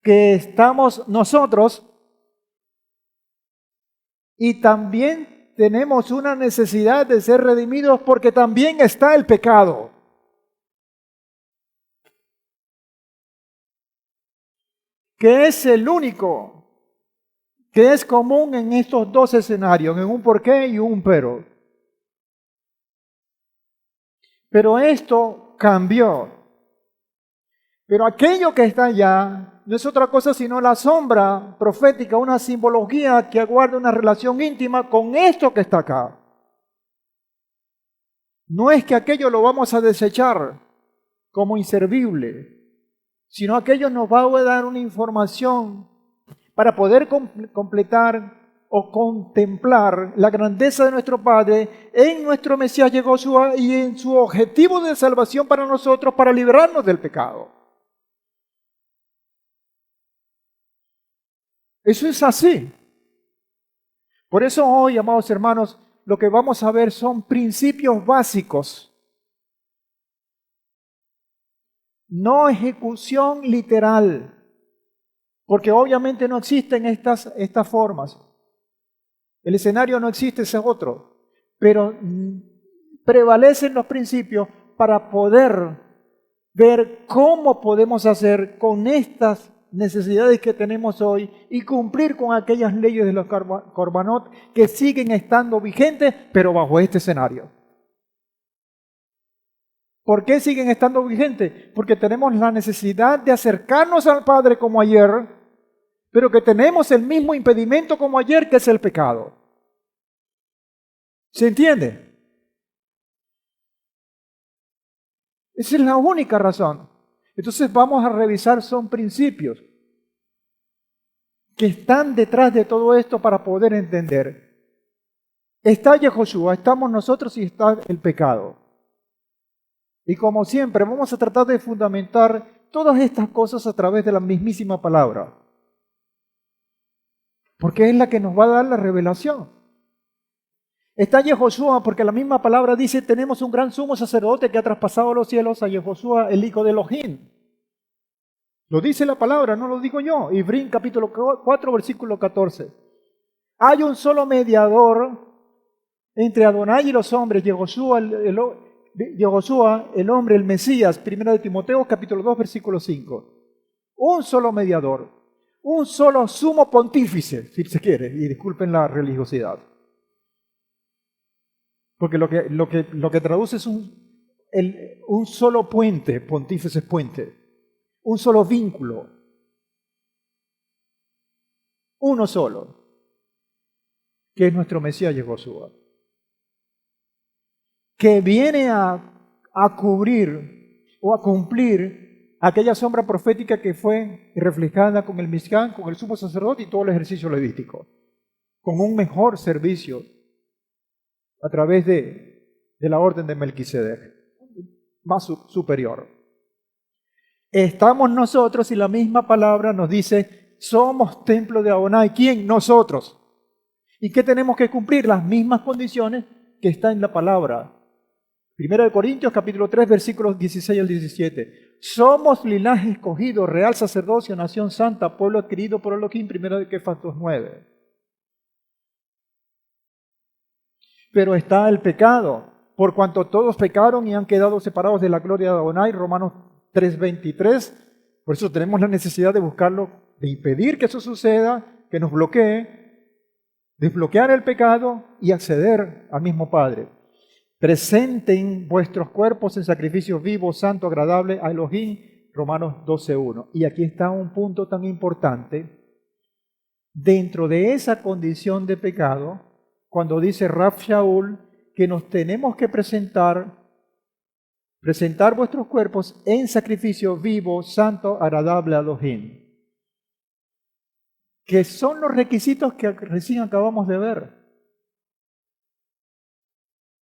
que estamos nosotros y también tenemos una necesidad de ser redimidos porque también está el pecado. Que es el único que es común en estos dos escenarios, en un porqué y un pero. Pero esto cambió. Pero aquello que está allá no es otra cosa sino la sombra profética, una simbología que aguarda una relación íntima con esto que está acá. No es que aquello lo vamos a desechar como inservible, sino aquello nos va a dar una información para poder completar o contemplar la grandeza de nuestro Padre en nuestro Mesías Yehoshua y en su objetivo de salvación para nosotros, para librarnos del pecado. Eso es así. Por eso hoy, amados hermanos, lo que vamos a ver son principios básicos, no ejecución literal, porque obviamente no existen estas formas. El escenario no existe, ese es otro, pero prevalecen los principios para poder ver cómo podemos hacer con estas necesidades que tenemos hoy y cumplir con aquellas leyes de los Corbanot que siguen estando vigentes, pero bajo este escenario. ¿Por qué siguen estando vigentes? Porque tenemos la necesidad de acercarnos al Padre como ayer, pero que tenemos el mismo impedimento como ayer, que es el pecado. ¿Se entiende? Esa es la única razón. Entonces vamos a revisar, son principios que están detrás de todo esto para poder entender. Está Yehoshua, estamos nosotros y está el pecado. Y como siempre, vamos a tratar de fundamentar todas estas cosas a través de la mismísima palabra. Porque es la que nos va a dar la revelación. Está Yehoshua, porque la misma palabra dice, tenemos un gran sumo sacerdote que ha traspasado los cielos, a Yehoshua, el hijo de Elohim. Lo dice la palabra, no lo digo yo. Ibrín capítulo 4, versículo 14. Hay un solo mediador entre Adonai y los hombres, Yehoshua, el hombre, el Mesías, 1 de Timoteo capítulo 2, versículo 5. Un solo mediador, un solo sumo pontífice, si se quiere, y disculpen la religiosidad. Porque lo que traduce es un solo puente, pontífice es puente, un solo vínculo, uno solo, que es nuestro Mesías Yehoshua, que viene a cubrir o a cumplir aquella sombra profética que fue reflejada con el Mishkan, con el sumo sacerdote y todo el ejercicio levítico, con un mejor servicio a través de la orden de Melquisedec, más superior. Estamos nosotros y la misma palabra nos dice, somos templo de Adonai. ¿Quién? Nosotros. ¿Y qué tenemos que cumplir? Las mismas condiciones que están en la palabra. 1 Corintios capítulo 3, versículos 16 al 17. Somos linaje escogido, real sacerdocio, nación santa, pueblo adquirido por Elohim, 1 Kefas 2:9. Pero está el pecado, por cuanto todos pecaron y han quedado separados de la gloria de Adonai, Romanos 3:23. Por eso tenemos la necesidad de buscarlo, de impedir que eso suceda, que nos bloquee, desbloquear el pecado y acceder al mismo Padre. Presenten vuestros cuerpos en sacrificio vivo, santo, agradable a Elohim, Romanos 12:1. Y aquí está un punto tan importante. Dentro de esa condición de pecado, cuando dice Rav Shaul que nos tenemos que presentar vuestros cuerpos en sacrificio vivo, santo, agradable a Elohim, que son los requisitos que recién acabamos de ver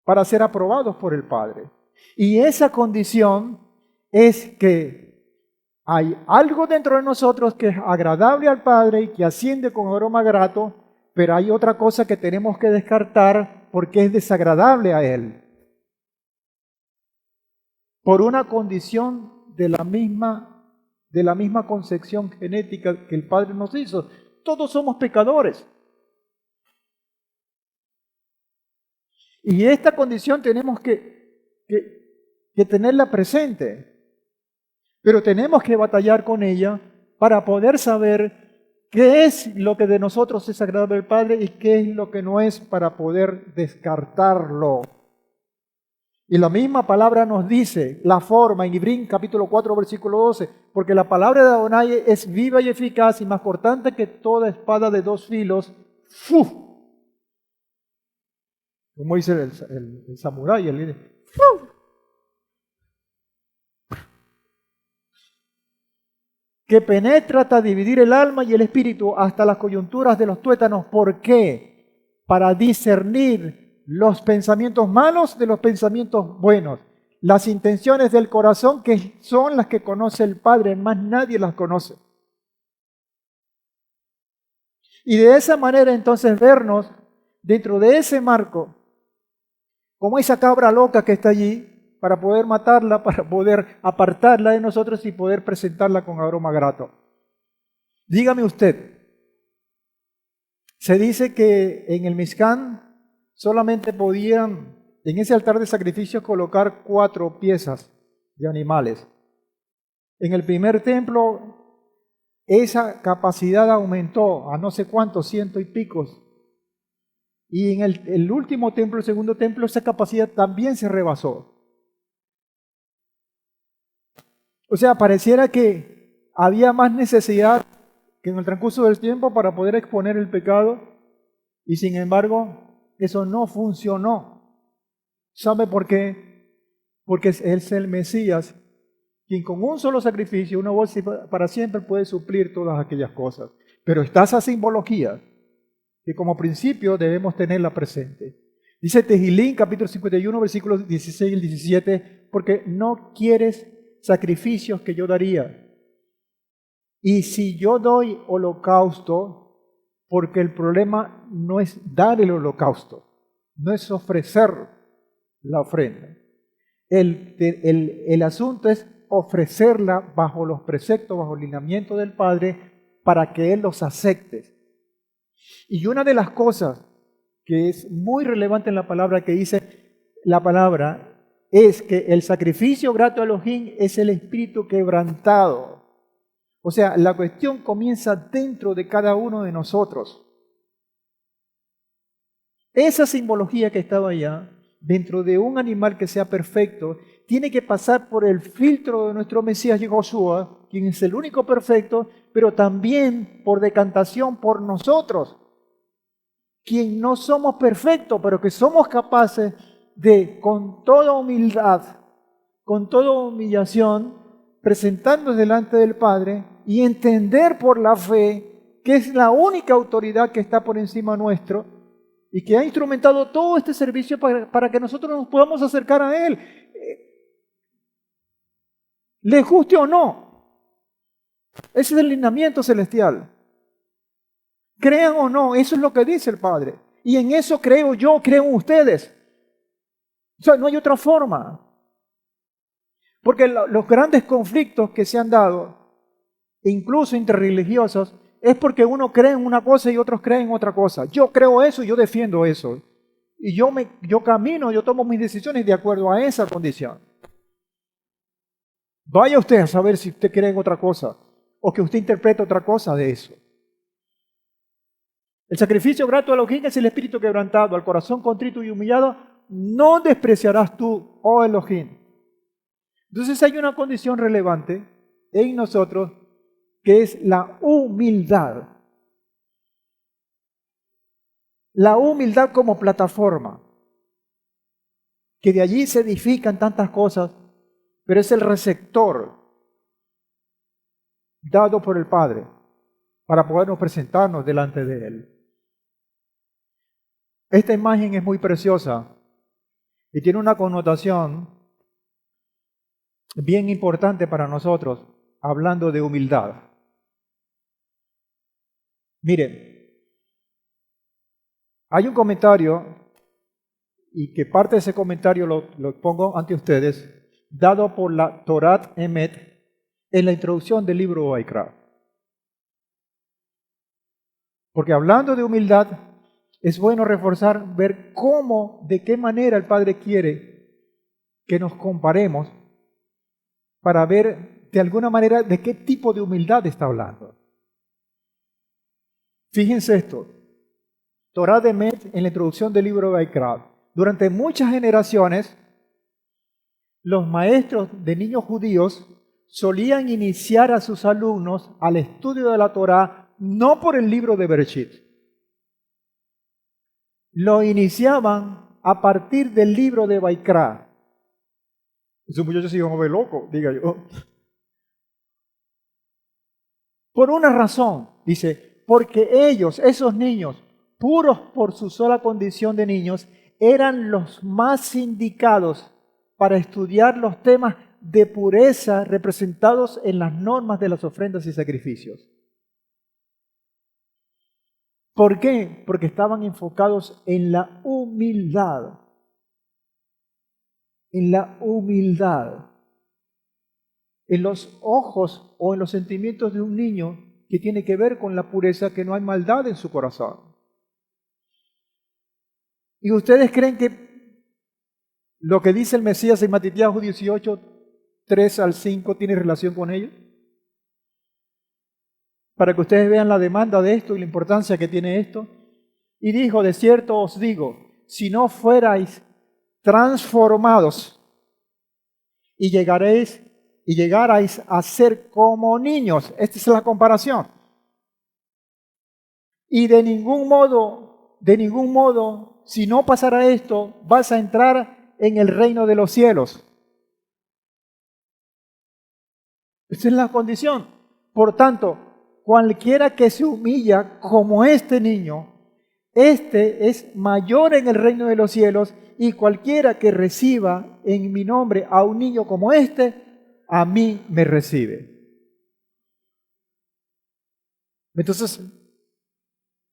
para ser aprobados por el Padre. Y esa condición es que hay algo dentro de nosotros que es agradable al Padre y que asciende con aroma grato, pero hay otra cosa que tenemos que descartar porque es desagradable a Él. Por una condición de la misma concepción genética que el Padre nos hizo. Todos somos pecadores. Y esta condición tenemos que tenerla presente. Pero tenemos que batallar con ella para poder saber qué es lo que de nosotros es agradable al Padre y qué es lo que no es, para poder descartarlo. Y la misma palabra nos dice la forma en Ibrín capítulo 4 versículo 12, porque la palabra de Adonai es viva y eficaz y más cortante que toda espada de dos filos. ¡Fu! Como dice el samurái, el líder. ¡Fu! Que penetra hasta dividir el alma y el espíritu, hasta las coyunturas de los tuétanos. ¿Por qué? Para discernir los pensamientos malos de los pensamientos buenos, las intenciones del corazón, que son las que conoce el Padre, más nadie las conoce. Y de esa manera entonces vernos dentro de ese marco, como esa cabra loca que está allí, para poder matarla, para poder apartarla de nosotros y poder presentarla con aroma grato. Dígame usted, se dice que en el Mishkan solamente podían en ese altar de sacrificio colocar 4 piezas de animales. En el primer templo esa capacidad aumentó a no sé cuántos, 100 y picos. Y en el último templo, el segundo templo, esa capacidad también se rebasó. O sea, pareciera que había más necesidad que en el transcurso del tiempo para poder exponer el pecado, y sin embargo, eso no funcionó. ¿Sabe por qué? Porque Él es el Mesías, quien con un solo sacrificio, una vez y para siempre, puede suplir todas aquellas cosas. Pero está esa simbología que como principio debemos tenerla presente. Dice Tehilín, capítulo 51, versículos 16 y 17, porque no quieres sacrificios que yo daría. Y si yo doy holocausto, porque el problema no es dar el holocausto, no es ofrecer la ofrenda. El asunto es ofrecerla bajo los preceptos, bajo el lineamiento del Padre, para que Él los acepte. Y una de las cosas que es muy relevante en la palabra que dice la palabra es que el sacrificio grato a Elohim es el espíritu quebrantado. O sea, la cuestión comienza dentro de cada uno de nosotros. Esa simbología que estaba allá, dentro de un animal que sea perfecto, tiene que pasar por el filtro de nuestro Mesías Yehoshua, quien es el único perfecto, pero también por decantación por nosotros, quien no somos perfectos, pero que somos capaces de, con toda humildad, con toda humillación, presentarnos delante del Padre y entender por la fe que es la única autoridad que está por encima nuestro y que ha instrumentado todo este servicio para que nosotros nos podamos acercar a Él. ¿Les guste o no? Ese es el lineamiento celestial. Crean o no, eso es lo que dice el Padre. Y en eso creo yo, creo en ustedes. O sea, no hay otra forma. Porque los grandes conflictos que se han dado, incluso interreligiosos, es porque uno cree en una cosa y otros creen en otra cosa. Yo creo eso y yo defiendo eso. Y yo camino, yo tomo mis decisiones de acuerdo a esa condición. Vaya usted a saber si usted cree en otra cosa o que usted interpreta otra cosa de eso. El sacrificio grato a Elohim es el espíritu quebrantado, al corazón contrito y humillado, no despreciarás tú, oh Elohim. Entonces hay una condición relevante en nosotros que es la humildad. La humildad como plataforma, que de allí se edifican tantas cosas, pero es el receptor dado por el Padre para podernos presentarnos delante de Él. Esta imagen es muy preciosa y tiene una connotación bien importante para nosotros, hablando de humildad. Miren, hay un comentario, y que parte de ese comentario lo pongo ante ustedes, dado por la Torat Emet en la introducción del libro Vaikra. Porque hablando de humildad, es bueno reforzar, ver cómo, de qué manera el Padre quiere que nos comparemos para ver de alguna manera de qué tipo de humildad está hablando. Fíjense esto, Torah de Emet en la introducción del libro Vaikra. Durante muchas generaciones, los maestros de niños judíos solían iniciar a sus alumnos al estudio de la Torah no por el libro de Bereshit. Lo iniciaban a partir del libro de Vaikra. Esos muchachos se iban a ver locos, diga yo. Por una razón, dice, porque ellos, esos niños, puros por su sola condición de niños, eran los más indicados para estudiar los temas de pureza representados en las normas de las ofrendas y sacrificios. ¿Por qué? Porque estaban enfocados en la humildad. En la humildad. En los ojos o en los sentimientos de un niño que tiene que ver con la pureza, que no hay maldad en su corazón. ¿Y ustedes creen que lo que dice el Mesías en Mateo 18, 3 al 5 tiene relación con ello? Para que ustedes vean la demanda de esto y la importancia que tiene esto. Y dijo, de cierto os digo, si no fuerais transformados y llegarais a ser como niños. Esta es la comparación. Y de ningún modo, si no pasara esto, vas a entrar en el reino de los cielos. Esa es la condición. Por tanto, cualquiera que se humilla como este niño, este es mayor en el reino de los cielos, y cualquiera que reciba en mi nombre a un niño como este, a mí me recibe. Entonces,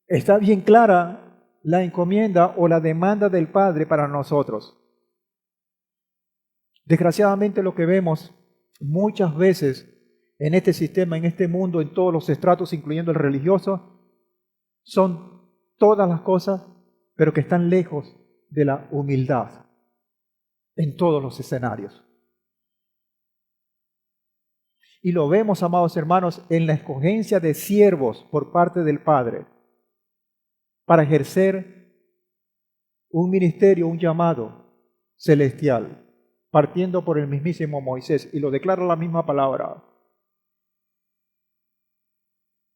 está bien clara la encomienda o la demanda del Padre para nosotros. Desgraciadamente lo que vemos muchas veces en este sistema, en este mundo, en todos los estratos, incluyendo el religioso, son todas las cosas, pero que están lejos de la humildad en todos los escenarios. Y lo vemos, amados hermanos, en la escogencia de siervos por parte del Padre para ejercer un ministerio, un llamado celestial, partiendo por el mismísimo Moisés, y lo declara la misma palabra.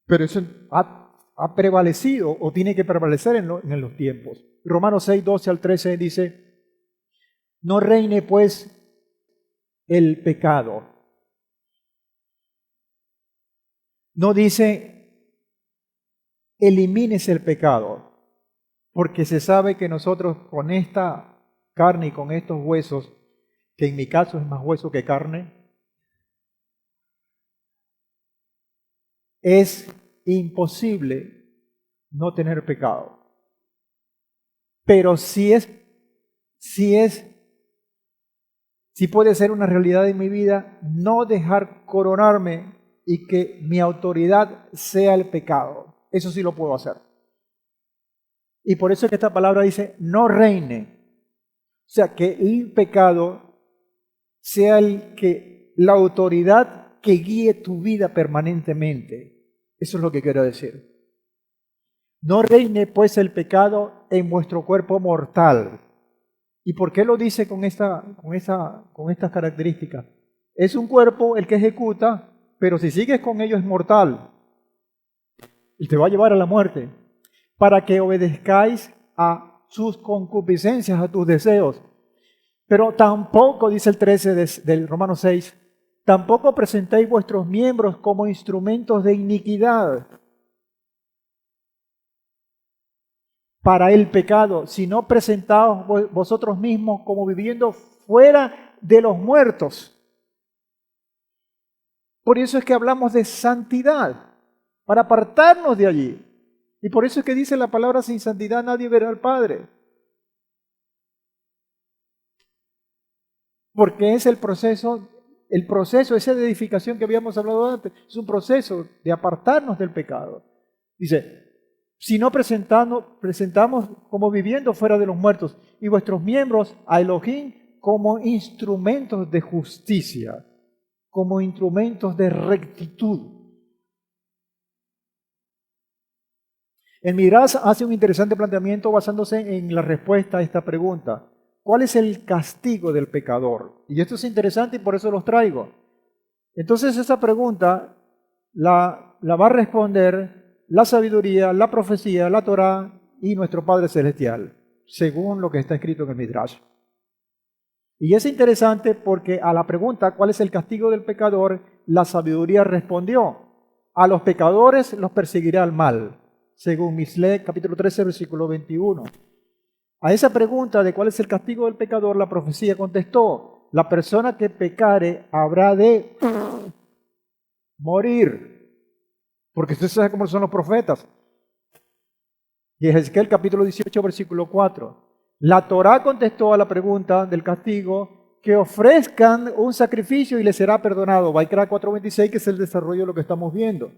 Pero eso ha prevalecido o tiene que prevalecer en los tiempos. Romanos 6, 12 al 13 dice, no reine pues el pecado. No dice, elimines el pecado, porque se sabe que nosotros con esta carne y con estos huesos, que en mi caso es más hueso que carne, es imposible no tener pecado. Pero sí puede ser una realidad en mi vida no dejar coronarme y que mi autoridad sea el pecado. Eso sí lo puedo hacer. Y por eso es que esta palabra dice, no reine. O sea, que el pecado sea la autoridad que guíe tu vida permanentemente. Eso es lo que quiero decir. No reine pues el pecado en vuestro cuerpo mortal. ¿Y por qué lo dice con estas características? Es un cuerpo el que ejecuta, pero si sigues con ello es mortal y te va a llevar a la muerte, para que obedezcáis a sus concupiscencias, a tus deseos. Pero tampoco, dice el 13 del Romanos 6, tampoco presentéis vuestros miembros como instrumentos de iniquidad para el pecado, sino presentaos vosotros mismos como viviendo fuera de los muertos. Por eso es que hablamos de santidad, para apartarnos de allí. Y por eso es que dice la palabra, sin santidad nadie verá al Padre. Porque es el proceso, esa de edificación que habíamos hablado antes, es un proceso de apartarnos del pecado. Dice, si no presentamos como viviendo fuera de los muertos, y vuestros miembros a Elohim como instrumentos de justicia, como instrumentos de rectitud. El Midrash hace un interesante planteamiento basándose en la respuesta a esta pregunta. ¿Cuál es el castigo del pecador? Y esto es interesante y por eso los traigo. Entonces esa pregunta la va a responder la sabiduría, la profecía, la Torá y nuestro Padre Celestial, según lo que está escrito en el Midrash. Y es interesante porque a la pregunta ¿cuál es el castigo del pecador? La sabiduría respondió, a los pecadores los perseguirá el mal, según Mislec capítulo 13 versículo 21. A esa pregunta de cuál es el castigo del pecador, la profecía contestó, la persona que pecare habrá de morir, porque usted sabe cómo son los profetas. Y Ezequiel capítulo 18, versículo 4. La Torá contestó a la pregunta del castigo que ofrezcan un sacrificio y les será perdonado. Vaikra 4:26, que es el desarrollo de lo que estamos viendo.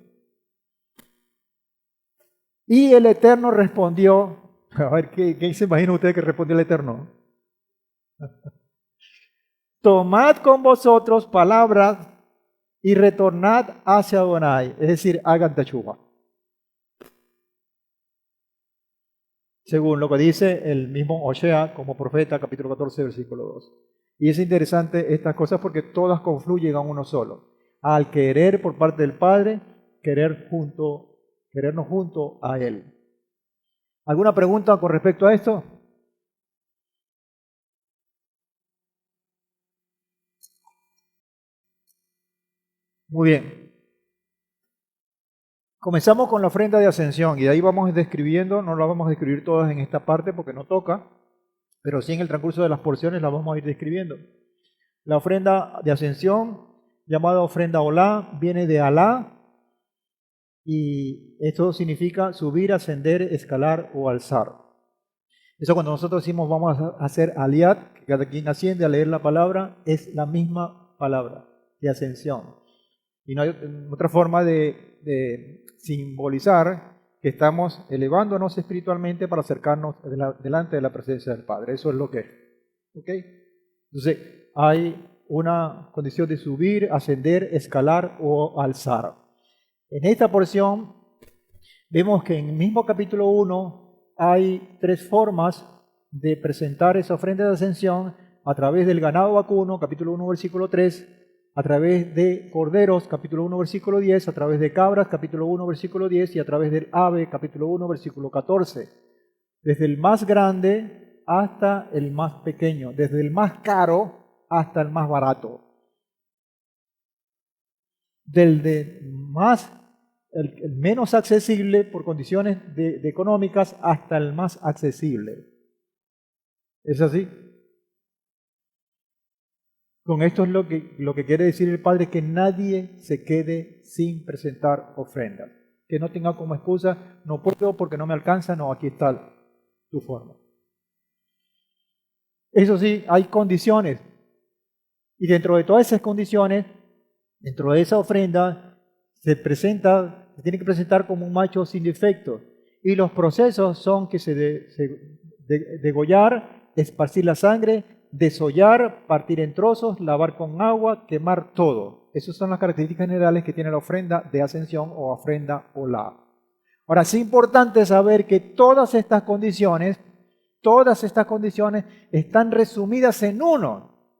Y el Eterno respondió, a ver, ¿qué se imagina usted que respondió el Eterno? Tomad con vosotros palabras y retornad hacia Adonai, es decir, hagan teshuva. Según lo que dice el mismo Osea como profeta, capítulo 14, versículo 2. Y es interesante estas cosas porque todas confluyen a uno solo. Al querer por parte del Padre, querernos junto a Él. ¿Alguna pregunta con respecto a esto? Muy bien. Comenzamos con la ofrenda de ascensión y de ahí vamos describiendo, no la vamos a describir todas en esta parte porque no toca, pero sí en el transcurso de las porciones la vamos a ir describiendo. La ofrenda de ascensión, llamada ofrenda Olá, viene de Alá y esto significa subir, ascender, escalar o alzar. Eso cuando nosotros decimos vamos a hacer aliat, que cada quien asciende a leer la palabra, es la misma palabra de ascensión. Y no hay otra forma de simbolizar que estamos elevándonos espiritualmente para acercarnos delante de la presencia del Padre. Eso es lo que es. ¿Ok? Entonces, hay una condición de subir, ascender, escalar o alzar. En esta porción vemos que en el mismo capítulo 1 hay 3 formas de presentar esa ofrenda de ascensión a través del ganado vacuno, capítulo 1, versículo 3, a través de corderos, capítulo 1, versículo 10, a través de cabras, capítulo 1, versículo 10, y a través del ave, capítulo 1, versículo 14. Desde el más grande hasta el más pequeño, desde el más caro hasta el más barato. El menos accesible por condiciones económicas hasta el más accesible. ¿Es así? Con esto es lo que quiere decir el Padre, que nadie se quede sin presentar ofrendas. Que no tenga como excusa, no puedo porque no me alcanza, no, aquí está tu forma. Eso sí, hay condiciones. Y dentro de todas esas condiciones, dentro de esa ofrenda, se tiene que presentar como un macho sin defecto. Y los procesos son que degollar, esparcir la sangre, desollar, partir en trozos, lavar con agua, quemar todo. Esas son las características generales que tiene la ofrenda de ascensión o ofrenda Olá. Ahora, es importante saber que todas estas condiciones están resumidas en uno.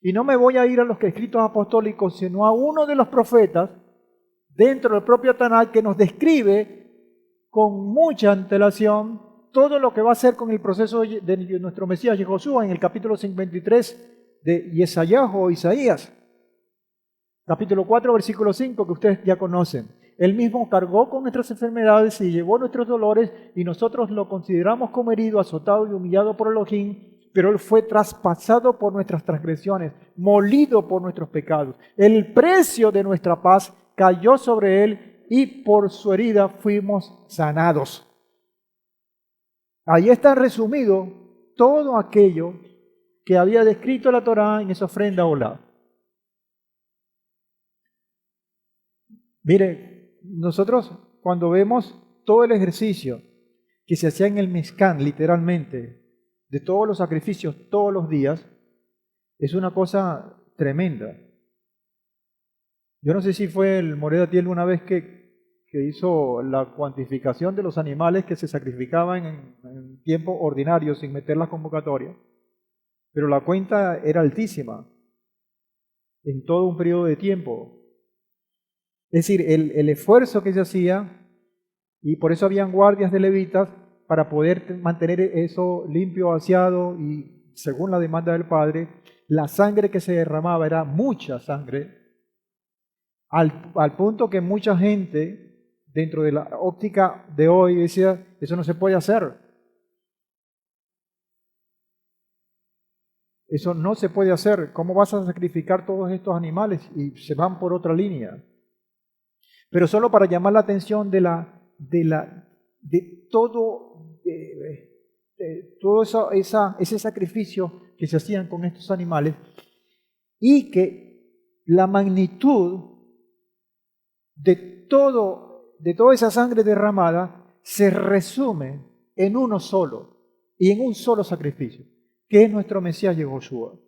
Y no me voy a ir a los escritos apostólicos, sino a uno de los profetas dentro del propio Tanakh que nos describe con mucha antelación todo lo que va a hacer con el proceso de nuestro Mesías Yehoshua en el capítulo 53 de Yesayahu o Isaías. Capítulo 4, versículo 5, que ustedes ya conocen. Él mismo cargó con nuestras enfermedades y llevó nuestros dolores, y nosotros lo consideramos como herido, azotado y humillado por Elohim, pero Él fue traspasado por nuestras transgresiones, molido por nuestros pecados. El precio de nuestra paz cayó sobre Él, y por su herida fuimos sanados. Ahí está resumido todo aquello que había descrito la Torá en esa ofrenda Olá. Mire, nosotros cuando vemos todo el ejercicio que se hacía en el Mishkan, literalmente, de todos los sacrificios todos los días, es una cosa tremenda. Yo no sé si fue el Moreda Tiel una vez que hizo la cuantificación de los animales que se sacrificaban en tiempo ordinario sin meter la convocatoria, pero la cuenta era altísima en todo un periodo de tiempo. Es decir, el esfuerzo que se hacía, y por eso habían guardias de levitas para poder mantener eso limpio, aseado, y según la demanda del Padre, la sangre que se derramaba era mucha sangre, al punto que mucha gente dentro de la óptica de hoy decía, eso no se puede hacer. Eso no se puede hacer. ¿Cómo vas a sacrificar todos estos animales? Y se van por otra línea. Pero solo para llamar la atención de la de todo ese sacrificio que se hacían con estos animales, y que la magnitud de toda esa sangre derramada se resume en uno solo y en un solo sacrificio, que es nuestro Mesías Yehoshua.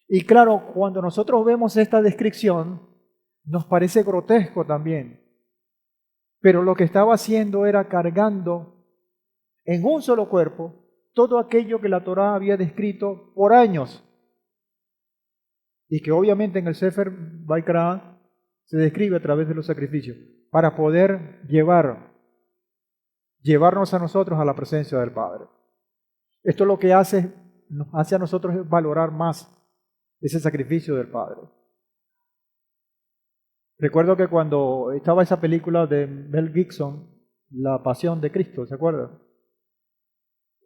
Y claro, cuando nosotros vemos esta descripción, nos parece grotesco también. Pero lo que estaba haciendo era cargando en un solo cuerpo todo aquello que la Torá había descrito por años. Y que obviamente en el Sefer Baikra se describe a través de los sacrificios, para poder llevarnos a nosotros a la presencia del Padre. Esto lo que nos hace a nosotros valorar más ese sacrificio del Padre. Recuerdo que cuando estaba esa película de Mel Gibson, La Pasión de Cristo, ¿se acuerdan?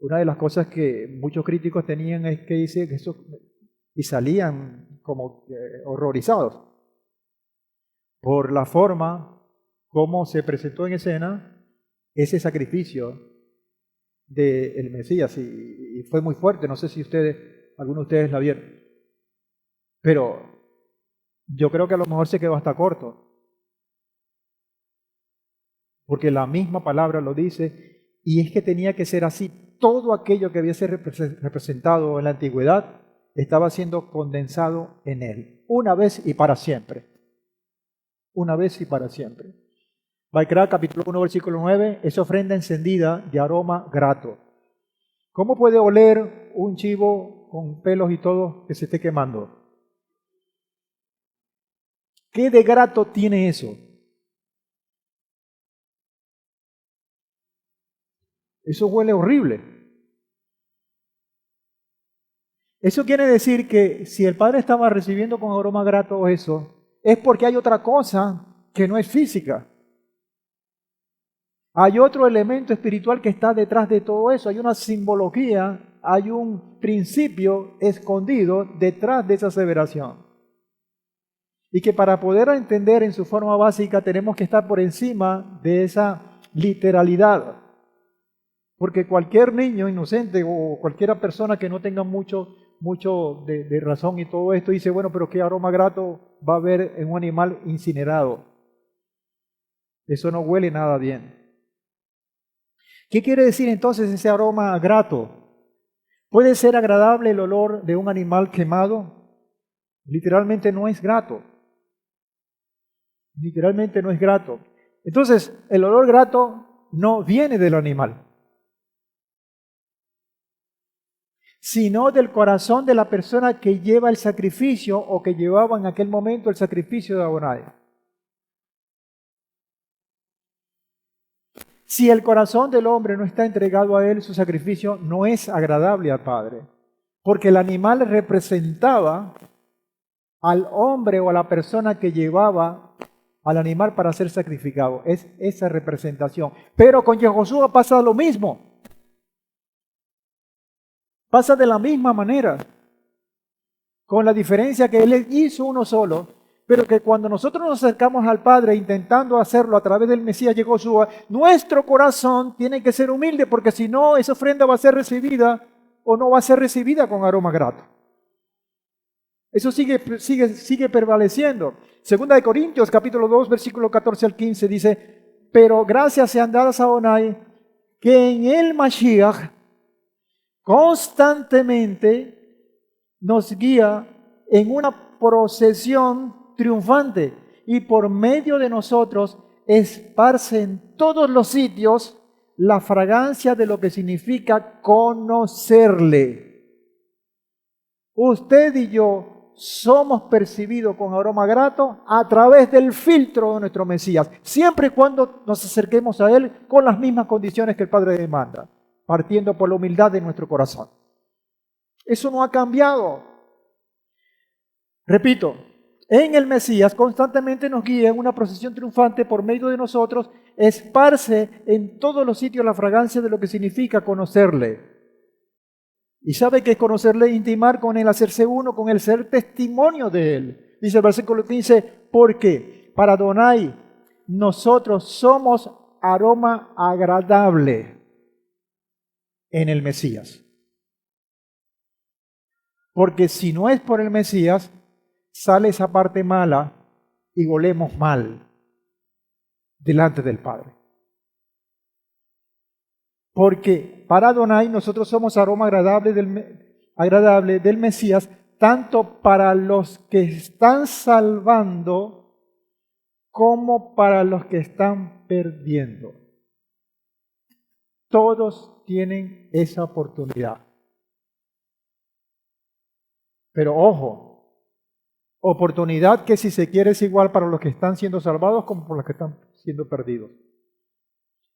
Una de las cosas que muchos críticos tenían es que dice que eso, y salían como horrorizados por la forma como se presentó en escena ese sacrificio del Mesías, y fue muy fuerte. No sé si algunos de ustedes la vieron, pero yo creo que a lo mejor se quedó hasta corto, porque la misma palabra lo dice, y es que tenía que ser así. Todo aquello que había sido representado en la antigüedad estaba siendo condensado en él, una vez y para siempre. Una vez y para siempre. Baikra, capítulo 1, versículo 9, es ofrenda encendida de aroma grato. ¿Cómo puede oler un chivo con pelos y todo que se esté quemando? ¿Qué de grato tiene eso? Eso huele horrible. Eso quiere decir que si el Padre estaba recibiendo con aroma grato eso, es porque hay otra cosa que no es física. Hay otro elemento espiritual que está detrás de todo eso. Hay una simbología, hay un principio escondido detrás de esa aseveración. Y que para poder entender en su forma básica tenemos que estar por encima de esa literalidad. Porque cualquier niño inocente o cualquier persona que no tenga mucho de razón y todo esto dice, bueno, pero ¿qué aroma grato va a haber en un animal incinerado? Eso no huele nada bien. ¿Qué quiere decir entonces ese aroma grato? ¿Puede ser agradable el olor de un animal quemado? Literalmente no es grato. Literalmente no es grato. Entonces, el olor grato no viene del animal, sino del corazón de la persona que lleva el sacrificio o que llevaba en aquel momento el sacrificio de Adonai. Si el corazón del hombre no está entregado a él, su sacrificio no es agradable al Padre, porque el animal representaba al hombre o a la persona que llevaba al animal para ser sacrificado. Es esa representación. Pero con Yehoshua pasa lo mismo. Pasa de la misma manera, con la diferencia que Él hizo uno solo, pero que cuando nosotros nos acercamos al Padre intentando hacerlo a través del Mesías Yehoshua, nuestro corazón tiene que ser humilde, porque si no, esa ofrenda va a ser recibida o no va a ser recibida con aroma grato. Eso sigue prevaleciendo. Segunda de Corintios, capítulo 2, versículo 14 al 15, dice, pero gracias sean dadas a Adonai, que en el Mashiach constantemente nos guía en una procesión triunfante y por medio de nosotros esparce en todos los sitios la fragancia de lo que significa conocerle. Usted y yo somos percibidos con aroma grato a través del filtro de nuestro Mesías, siempre y cuando nos acerquemos a Él con las mismas condiciones que el Padre demanda, partiendo por la humildad de nuestro corazón. Eso no ha cambiado. Repito, en el Mesías constantemente nos guía en una procesión triunfante por medio de nosotros, esparce en todos los sitios la fragancia de lo que significa conocerle. Y sabe que es conocerle, intimar con Él, hacerse uno con Él, ser testimonio de Él. Dice el versículo 15, porque para Adonai nosotros somos aroma agradable en el Mesías. Porque si no es por el Mesías, sale esa parte mala y olemos mal delante del Padre. Porque para Adonai nosotros somos aroma agradable del Mesías, tanto para los que están salvando como para los que están perdiendo. Todos tienen esa oportunidad. Pero ojo, oportunidad que si se quiere es igual para los que están siendo salvados como para los que están siendo perdidos.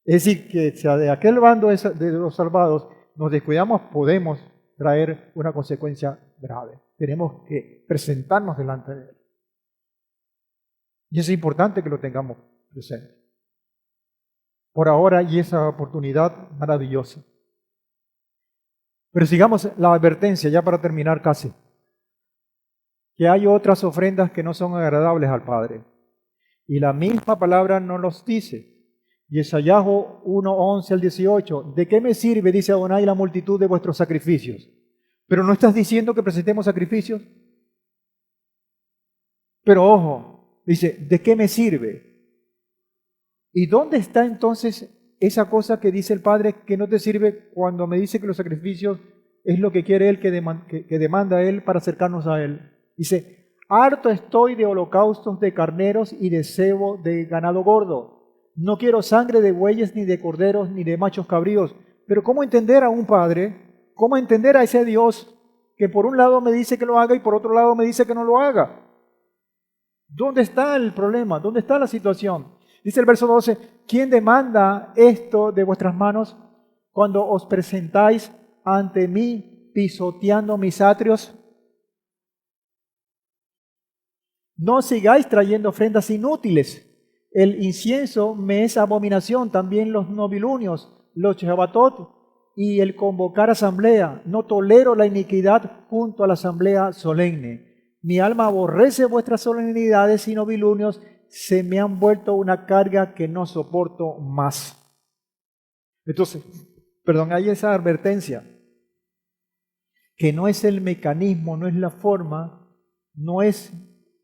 Es decir, que si de aquel bando de los salvados nos descuidamos, podemos traer una consecuencia grave. Tenemos que presentarnos delante de Él. Y es importante que lo tengamos presente. Por ahora, y esa oportunidad maravillosa. Pero sigamos la advertencia, ya para terminar casi. Que hay otras ofrendas que no son agradables al Padre. Y la misma palabra nos los dice. Yeshayahu 1:11 al 18. ¿De qué me sirve, dice Adonai, la multitud de vuestros sacrificios? Pero no estás diciendo que presentemos sacrificios. Pero ojo, dice, ¿de qué me sirve? ¿Y dónde está entonces esa cosa que dice el Padre que no te sirve cuando me dice que los sacrificios es lo que quiere Él, que demanda Él para acercarnos a Él? Dice, harto estoy de holocaustos de carneros y de cebo de ganado gordo. No quiero sangre de bueyes, ni de corderos, ni de machos cabríos. Pero ¿cómo entender a un Padre? ¿Cómo entender a ese Dios que por un lado me dice que lo haga y por otro lado me dice que no lo haga? ¿Dónde está el problema? ¿Dónde está la situación? Dice el verso 12, ¿quién demanda esto de vuestras manos cuando os presentáis ante mí pisoteando mis atrios? No sigáis trayendo ofrendas inútiles. El incienso me es abominación, también los novilunios, los Shabbatot y el convocar asamblea. No tolero la iniquidad junto a la asamblea solemne. Mi alma aborrece vuestras solemnidades y novilunios, se me han vuelto una carga que no soporto más. Entonces, hay esa advertencia, que no es el mecanismo, no es la forma, no es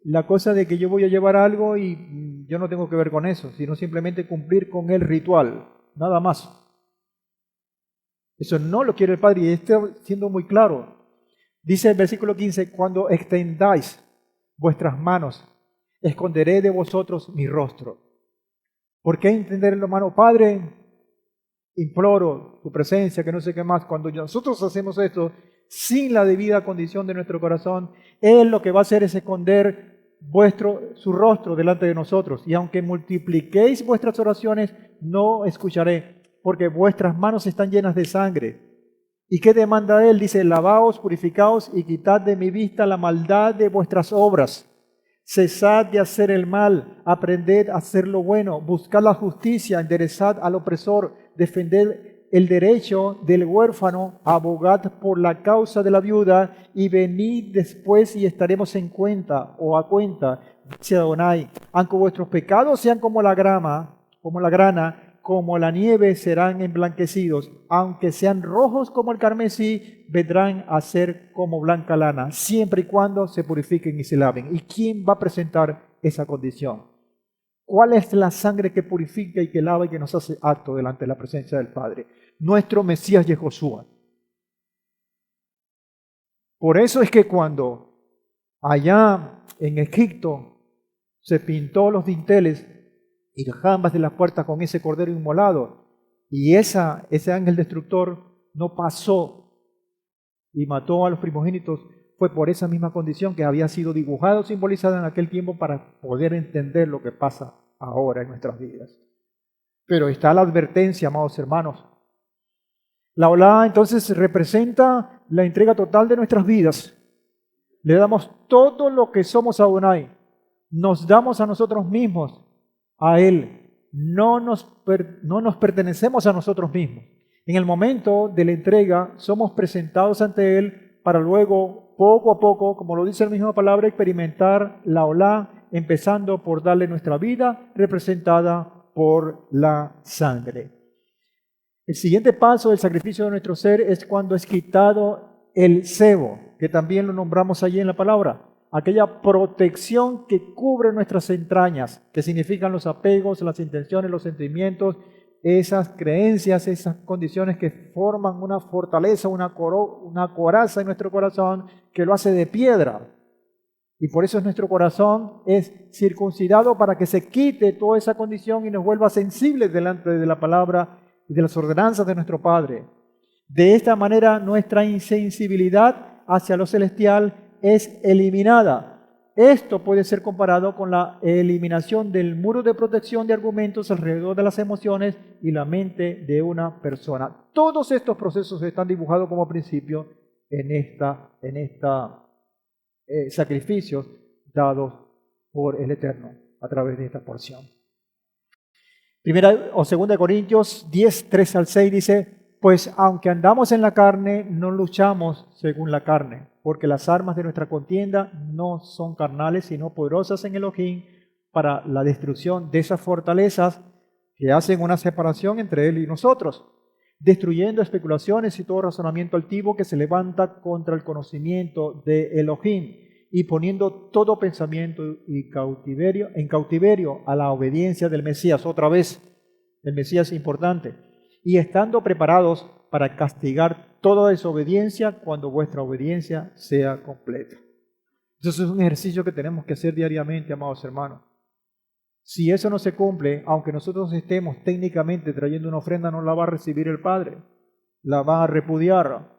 la cosa de que yo voy a llevar algo y yo no tengo que ver con eso, sino simplemente cumplir con el ritual, nada más. Eso no lo quiere el Padre y está siendo muy claro. Dice el versículo 15, cuando extendáis vuestras manos, esconderé de vosotros mi rostro. ¿Por qué entender, hermano? Padre, imploro tu presencia, que no sé qué más. Cuando nosotros hacemos esto sin la debida condición de nuestro corazón, Él lo que va a hacer es esconder su rostro delante de nosotros. Y aunque multipliquéis vuestras oraciones, no escucharé, porque vuestras manos están llenas de sangre. ¿Y qué demanda Él? Dice, lavaos, purificaos y quitad de mi vista la maldad de vuestras obras. Cesad de hacer el mal, aprended a hacer lo bueno, buscad la justicia, enderezad al opresor, defended el derecho del huérfano, abogad por la causa de la viuda y venid después y estaremos en cuenta o a cuenta, dice Adonai. Aunque vuestros pecados sean como la grana, como la nieve serán emblanquecidos, aunque sean rojos como el carmesí, vendrán a ser como blanca lana, siempre y cuando se purifiquen y se laven. ¿Y quién va a presentar esa condición? ¿Cuál es la sangre que purifica y que lava y que nos hace acto delante de la presencia del Padre? Nuestro Mesías Yehoshua. Por eso es que cuando allá en Egipto se pintó los dinteles y las jambas de las puertas con ese cordero inmolado, y ese ángel destructor no pasó y mató a los primogénitos, fue por esa misma condición que había sido dibujada o simbolizada en aquel tiempo para poder entender lo que pasa ahora en nuestras vidas. Pero está la advertencia, amados hermanos. La olá entonces representa la entrega total de nuestras vidas. Le damos todo lo que somos a Adonai. Nos damos a nosotros mismos a Él. No nos pertenecemos a nosotros mismos. En el momento de la entrega somos presentados ante Él para luego, poco a poco, como lo dice la misma palabra, experimentar la olá empezando por darle nuestra vida representada por la sangre. El siguiente paso del sacrificio de nuestro ser es cuando es quitado el cebo, que también lo nombramos allí en la palabra. Aquella protección que cubre nuestras entrañas, que significan los apegos, las intenciones, los sentimientos, esas creencias, esas condiciones que forman una fortaleza, una coraza en nuestro corazón que lo hace de piedra. Y por eso nuestro corazón es circuncidado para que se quite toda esa condición y nos vuelva sensibles delante de la palabra y de las ordenanzas de nuestro Padre. De esta manera nuestra insensibilidad hacia lo celestial es eliminada. Esto puede ser comparado con la eliminación del muro de protección de argumentos alrededor de las emociones y la mente de una persona. Todos estos procesos están dibujados como principio en esta sacrificios dados por el Eterno a través de esta porción. Primera o segunda de Corintios 10, 3 al 6 dice: pues aunque andamos en la carne, no luchamos según la carne, porque las armas de nuestra contienda no son carnales, sino poderosas en Elohim para la destrucción de esas fortalezas que hacen una separación entre Él y nosotros, destruyendo especulaciones y todo razonamiento altivo que se levanta contra el conocimiento de Elohim, y poniendo todo pensamiento y en cautiverio a la obediencia del Mesías. Otra vez, el Mesías es importante. Y estando preparados para castigar toda desobediencia cuando vuestra obediencia sea completa. Entonces es un ejercicio que tenemos que hacer diariamente, amados hermanos. Si eso no se cumple, aunque nosotros estemos técnicamente trayendo una ofrenda, no la va a recibir el Padre, la va a repudiar.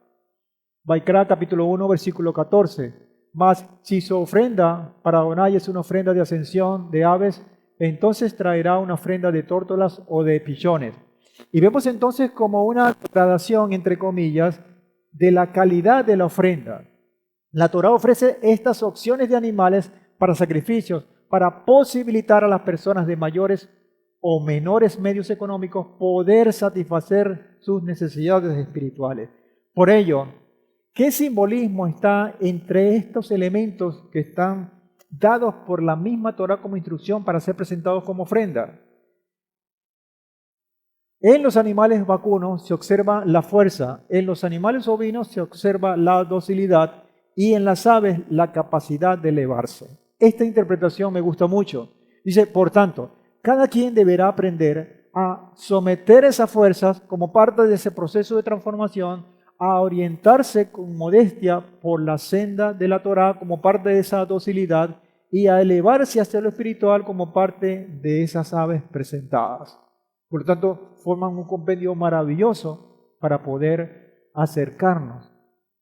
Vaikra capítulo 1, versículo 14. Mas si su ofrenda para Adonai es una ofrenda de ascensión de aves, entonces traerá una ofrenda de tórtolas o de pichones. Y vemos entonces como una gradación, entre comillas, de la calidad de la ofrenda. La Torá ofrece estas opciones de animales para sacrificios, para posibilitar a las personas de mayores o menores medios económicos poder satisfacer sus necesidades espirituales. Por ello, ¿qué simbolismo está entre estos elementos que están dados por la misma Torá como instrucción para ser presentados como ofrenda? En los animales vacunos se observa la fuerza, en los animales ovinos se observa la docilidad y en las aves la capacidad de elevarse. Esta interpretación me gusta mucho. Dice, por tanto, cada quien deberá aprender a someter esas fuerzas como parte de ese proceso de transformación, a orientarse con modestia por la senda de la Torá como parte de esa docilidad y a elevarse hacia lo espiritual como parte de esas aves presentadas. Por lo tanto, forman un compendio maravilloso para poder acercarnos,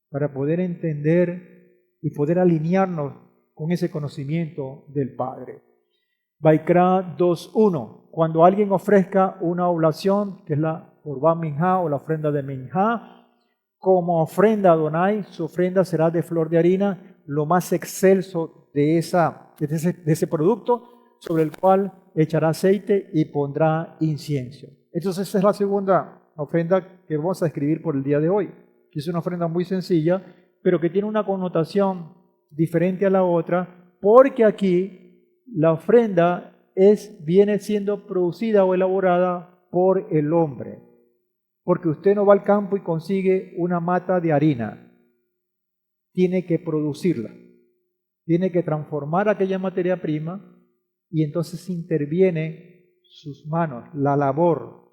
para poder entender y poder alinearnos con ese conocimiento del Padre. Vaikra 2.1. Cuando alguien ofrezca una oblación, que es la Corban Minjá o la ofrenda de Minjá, como ofrenda a Adonai, su ofrenda será de flor de harina, lo más excelso de ese producto, sobre el cual echará aceite y pondrá incienso. Entonces esa es la segunda ofrenda que vamos a describir por el día de hoy, que es una ofrenda muy sencilla, pero que tiene una connotación diferente a la otra, porque aquí la ofrenda viene siendo producida o elaborada por el hombre. Porque usted no va al campo y consigue una mata de harina, tiene que producirla, tiene que transformar aquella materia prima y entonces interviene sus manos, la labor.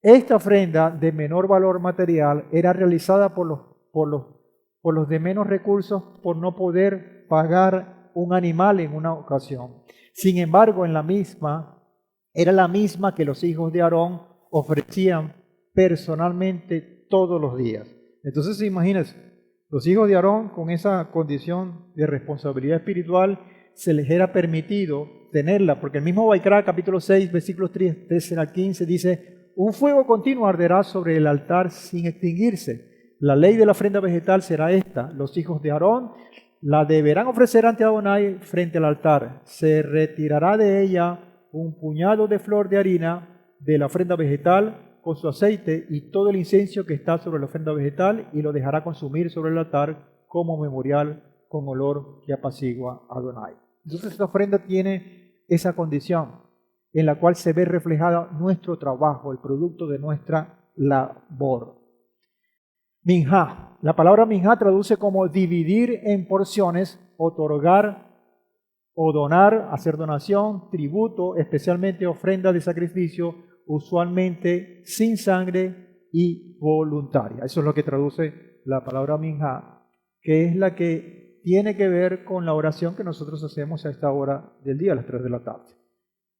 Esta ofrenda de menor valor material era realizada por los de menos recursos por no poder pagar un animal en una ocasión. Sin embargo, era la misma que los hijos de Aarón ofrecían personalmente todos los días. Entonces, imagínense, los hijos de Aarón con esa condición de responsabilidad espiritual se les era permitido tenerla, porque el mismo Vaikra, capítulo 6, versículos 13 al 15, dice: un fuego continuo arderá sobre el altar sin extinguirse. La ley de la ofrenda vegetal será esta: los hijos de Aarón la deberán ofrecer ante Adonai frente al altar. Se retirará de ella un puñado de flor de harina de la ofrenda vegetal con su aceite y todo el incienso que está sobre la ofrenda vegetal, y lo dejará consumir sobre el altar como memorial con olor que apacigua a Adonai. Entonces esta ofrenda tiene esa condición en la cual se ve reflejada nuestro trabajo, el producto de nuestra labor. Minjá. La palabra minjá traduce como dividir en porciones, otorgar o donar, hacer donación, tributo, especialmente ofrenda de sacrificio, usualmente sin sangre y voluntaria. Eso es lo que traduce la palabra minjá, que es la que tiene que ver con la oración que nosotros hacemos a esta hora del día, a las 3 de la tarde.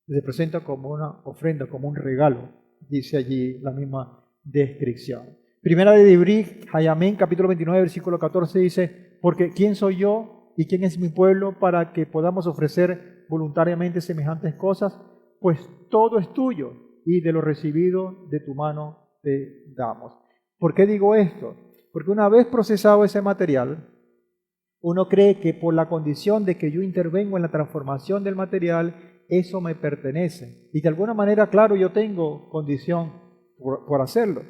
Se presenta como una ofrenda, como un regalo, dice allí la misma descripción. Primera de Dibrí, Hayamín, capítulo 29, versículo 14, dice, porque ¿quién soy yo y quién es mi pueblo para que podamos ofrecer voluntariamente semejantes cosas? Pues todo es tuyo y de lo recibido de tu mano te damos. ¿Por qué digo esto? Porque una vez procesado ese material, uno cree que por la condición de que yo intervengo en la transformación del material, eso me pertenece. Y de alguna manera, claro, yo tengo condición por hacerlo.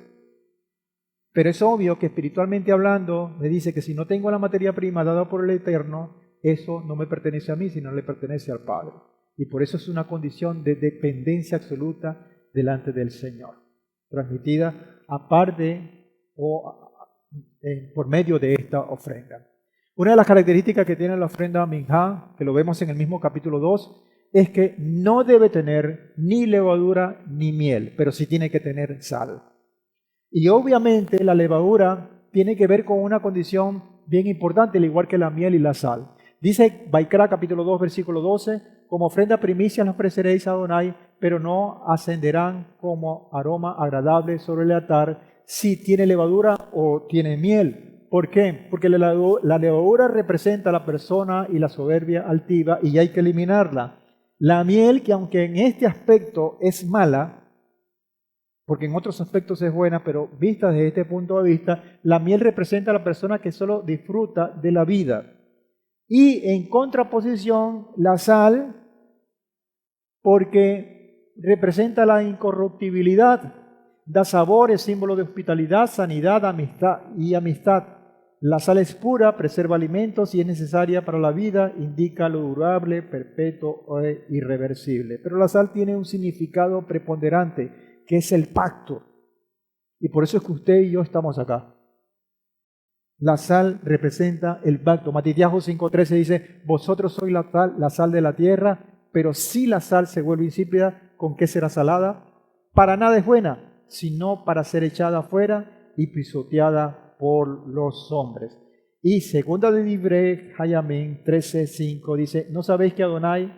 Pero es obvio que espiritualmente hablando, me dice que si no tengo la materia prima dada por el Eterno, eso no me pertenece a mí, sino le pertenece al Padre. Y por eso es una condición de dependencia absoluta delante del Señor, transmitida aparte o por medio de esta ofrenda. Una de las características que tiene la ofrenda minjá, que lo vemos en el mismo capítulo 2, es que no debe tener ni levadura ni miel, pero sí tiene que tener sal. Y obviamente la levadura tiene que ver con una condición bien importante, al igual que la miel y la sal. Dice Baikra capítulo 2, versículo 12, como ofrenda primicia los ofreceréis a Adonai, pero no ascenderán como aroma agradable sobre el altar si tiene levadura o tiene miel. ¿Por qué? Porque la levadura representa a la persona y la soberbia altiva y hay que eliminarla. La miel, que aunque en este aspecto es mala, porque en otros aspectos es buena, pero vista desde este punto de vista, la miel representa a la persona que solo disfruta de la vida. Y en contraposición, la sal, porque representa la incorruptibilidad, da sabor, es símbolo de hospitalidad, sanidad, amistad y amistad. La sal es pura, preserva alimentos y es necesaria para la vida, indica lo durable, perpetuo e irreversible. Pero la sal tiene un significado preponderante, que es el pacto. Y por eso es que usted y yo estamos acá. La sal representa el pacto. Matitiajo 5.13 dice, vosotros sois la sal de la tierra, pero si la sal se vuelve insípida, ¿con qué será salada? Para nada es buena, sino para ser echada afuera y pisoteada por los hombres. Y segunda de Divrei Hayamín 13.5 dice, ¿no sabéis que Adonai,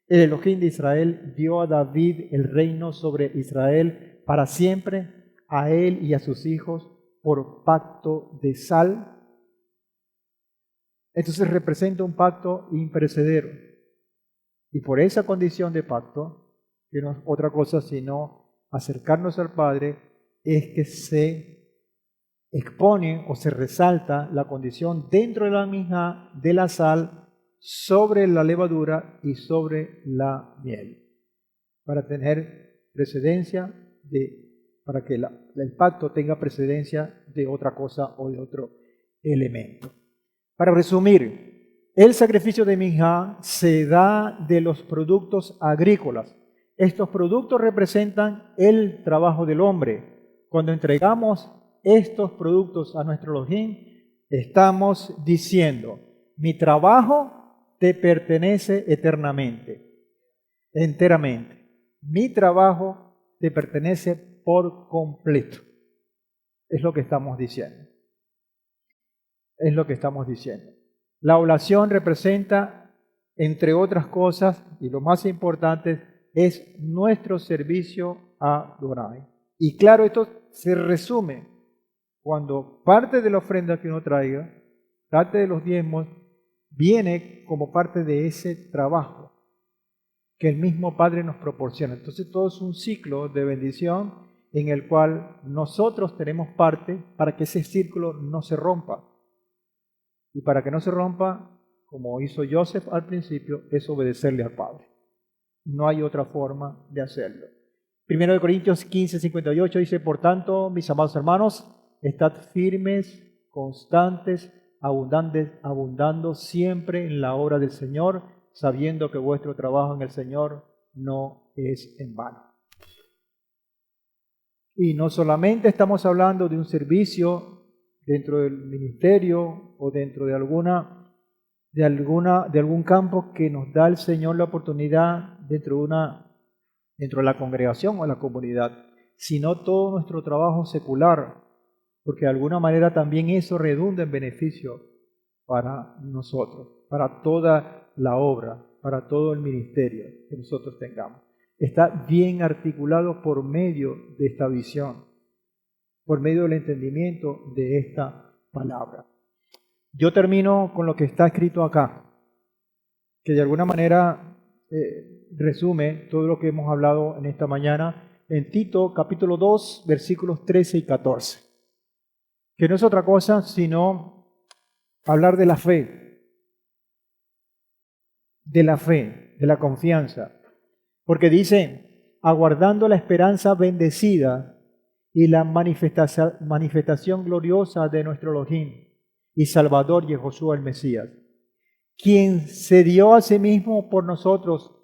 el Elohim de Israel, dio a David el reino sobre Israel para siempre, a él y a sus hijos, por pacto de sal? Entonces representa un pacto imperecedero. Y por esa condición de pacto, que no es otra cosa sino acercarnos al Padre, es que se expone o se resalta la condición dentro de la minjá de la sal sobre la levadura y sobre la miel, para tener precedencia para que el pacto tenga precedencia de otra cosa o de otro elemento. Para resumir, el sacrificio de minjá se da de los productos agrícolas. Estos productos representan el trabajo del hombre. Cuando entregamos estos productos a nuestro Elohim, estamos diciendo, mi trabajo te pertenece eternamente, enteramente. Mi trabajo te pertenece por completo. Es lo que estamos diciendo. Es lo que estamos diciendo. La oblación representa, entre otras cosas, y lo más importante, es nuestro servicio a Adonai. Y claro, esto se resume cuando parte de la ofrenda que uno traiga, parte de los diezmos, viene como parte de ese trabajo que el mismo Padre nos proporciona. Entonces todo es un ciclo de bendición en el cual nosotros tenemos parte para que ese círculo no se rompa. Y para que no se rompa, como hizo Joseph al principio, es obedecerle al Padre. No hay otra forma de hacerlo. 1 Corintios 15:58 dice, por tanto, mis amados hermanos, estad firmes, constantes, abundando siempre en la obra del Señor, sabiendo que vuestro trabajo en el Señor no es en vano. Y no solamente estamos hablando de un servicio dentro del ministerio o dentro de algún campo que nos da el Señor la oportunidad dentro de la congregación o la comunidad, sino todo nuestro trabajo secular, porque de alguna manera también eso redunda en beneficio para nosotros, para toda la obra, para todo el ministerio que nosotros tengamos. Está bien articulado por medio de esta visión, por medio del entendimiento de esta palabra. Yo termino con lo que está escrito acá, que de alguna manera resume todo lo que hemos hablado en esta mañana en Tito capítulo 2, versículos 13 y 14, que no es otra cosa sino hablar de la fe, de la confianza. Porque dice, aguardando la esperanza bendecida y la manifestación gloriosa de nuestro Elohim y Salvador Yehoshua el Mesías, quien se dio a sí mismo por nosotros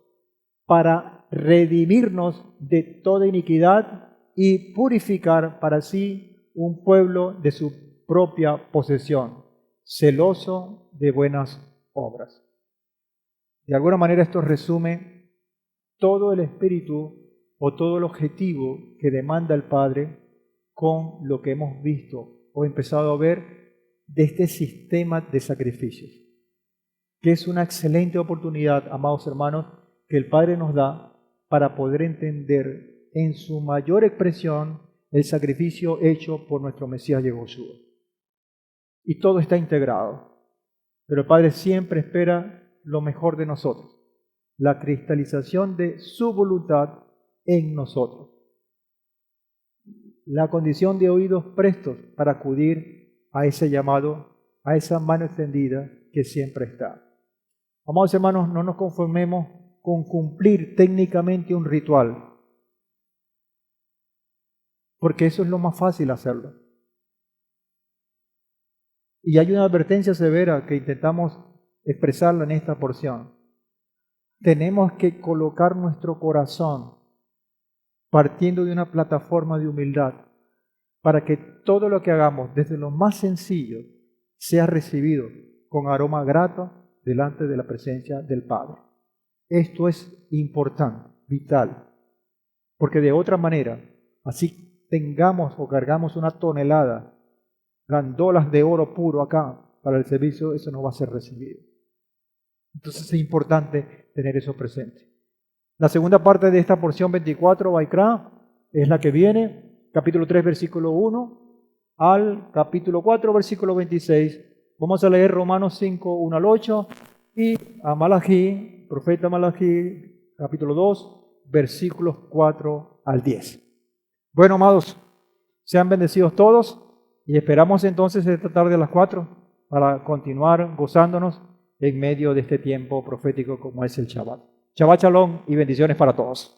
para redimirnos de toda iniquidad y purificar para sí un pueblo de su propia posesión, celoso de buenas obras. De alguna manera esto resume todo el espíritu o todo el objetivo que demanda el Padre con lo que hemos visto o empezado a ver de este sistema de sacrificios, que es una excelente oportunidad, amados hermanos, que el Padre nos da para poder entender en su mayor expresión el sacrificio hecho por nuestro Mesías Yehoshua. Y todo está integrado, pero el Padre siempre espera lo mejor de nosotros, la cristalización de su voluntad en nosotros, la condición de oídos prestos para acudir a ese llamado, a esa mano extendida que siempre está. Amados hermanos, no nos conformemos con cumplir técnicamente un ritual, porque eso es lo más fácil hacerlo. Y hay una advertencia severa que intentamos expresarla en esta porción. Tenemos que colocar nuestro corazón partiendo de una plataforma de humildad para que todo lo que hagamos, desde lo más sencillo, sea recibido con aroma grato delante de la presencia del Padre. Esto es importante, vital, porque de otra manera, así tengamos o cargamos una tonelada, gandolas de oro puro acá para el servicio, eso no va a ser recibido. Entonces es importante tener eso presente. La segunda parte de esta porción 24, Vaikra, es la que viene, capítulo 3, versículo 1, al capítulo 4, versículo 26. Vamos a leer Romanos 5, 1 al 8, y a Malají, profeta Malají, capítulo 2, versículos 4 al 10. Bueno, amados, sean bendecidos todos, y esperamos entonces esta tarde a las 4 para continuar gozándonos en medio de este tiempo profético como es el Shabbat. Shabbat Shalom y bendiciones para todos.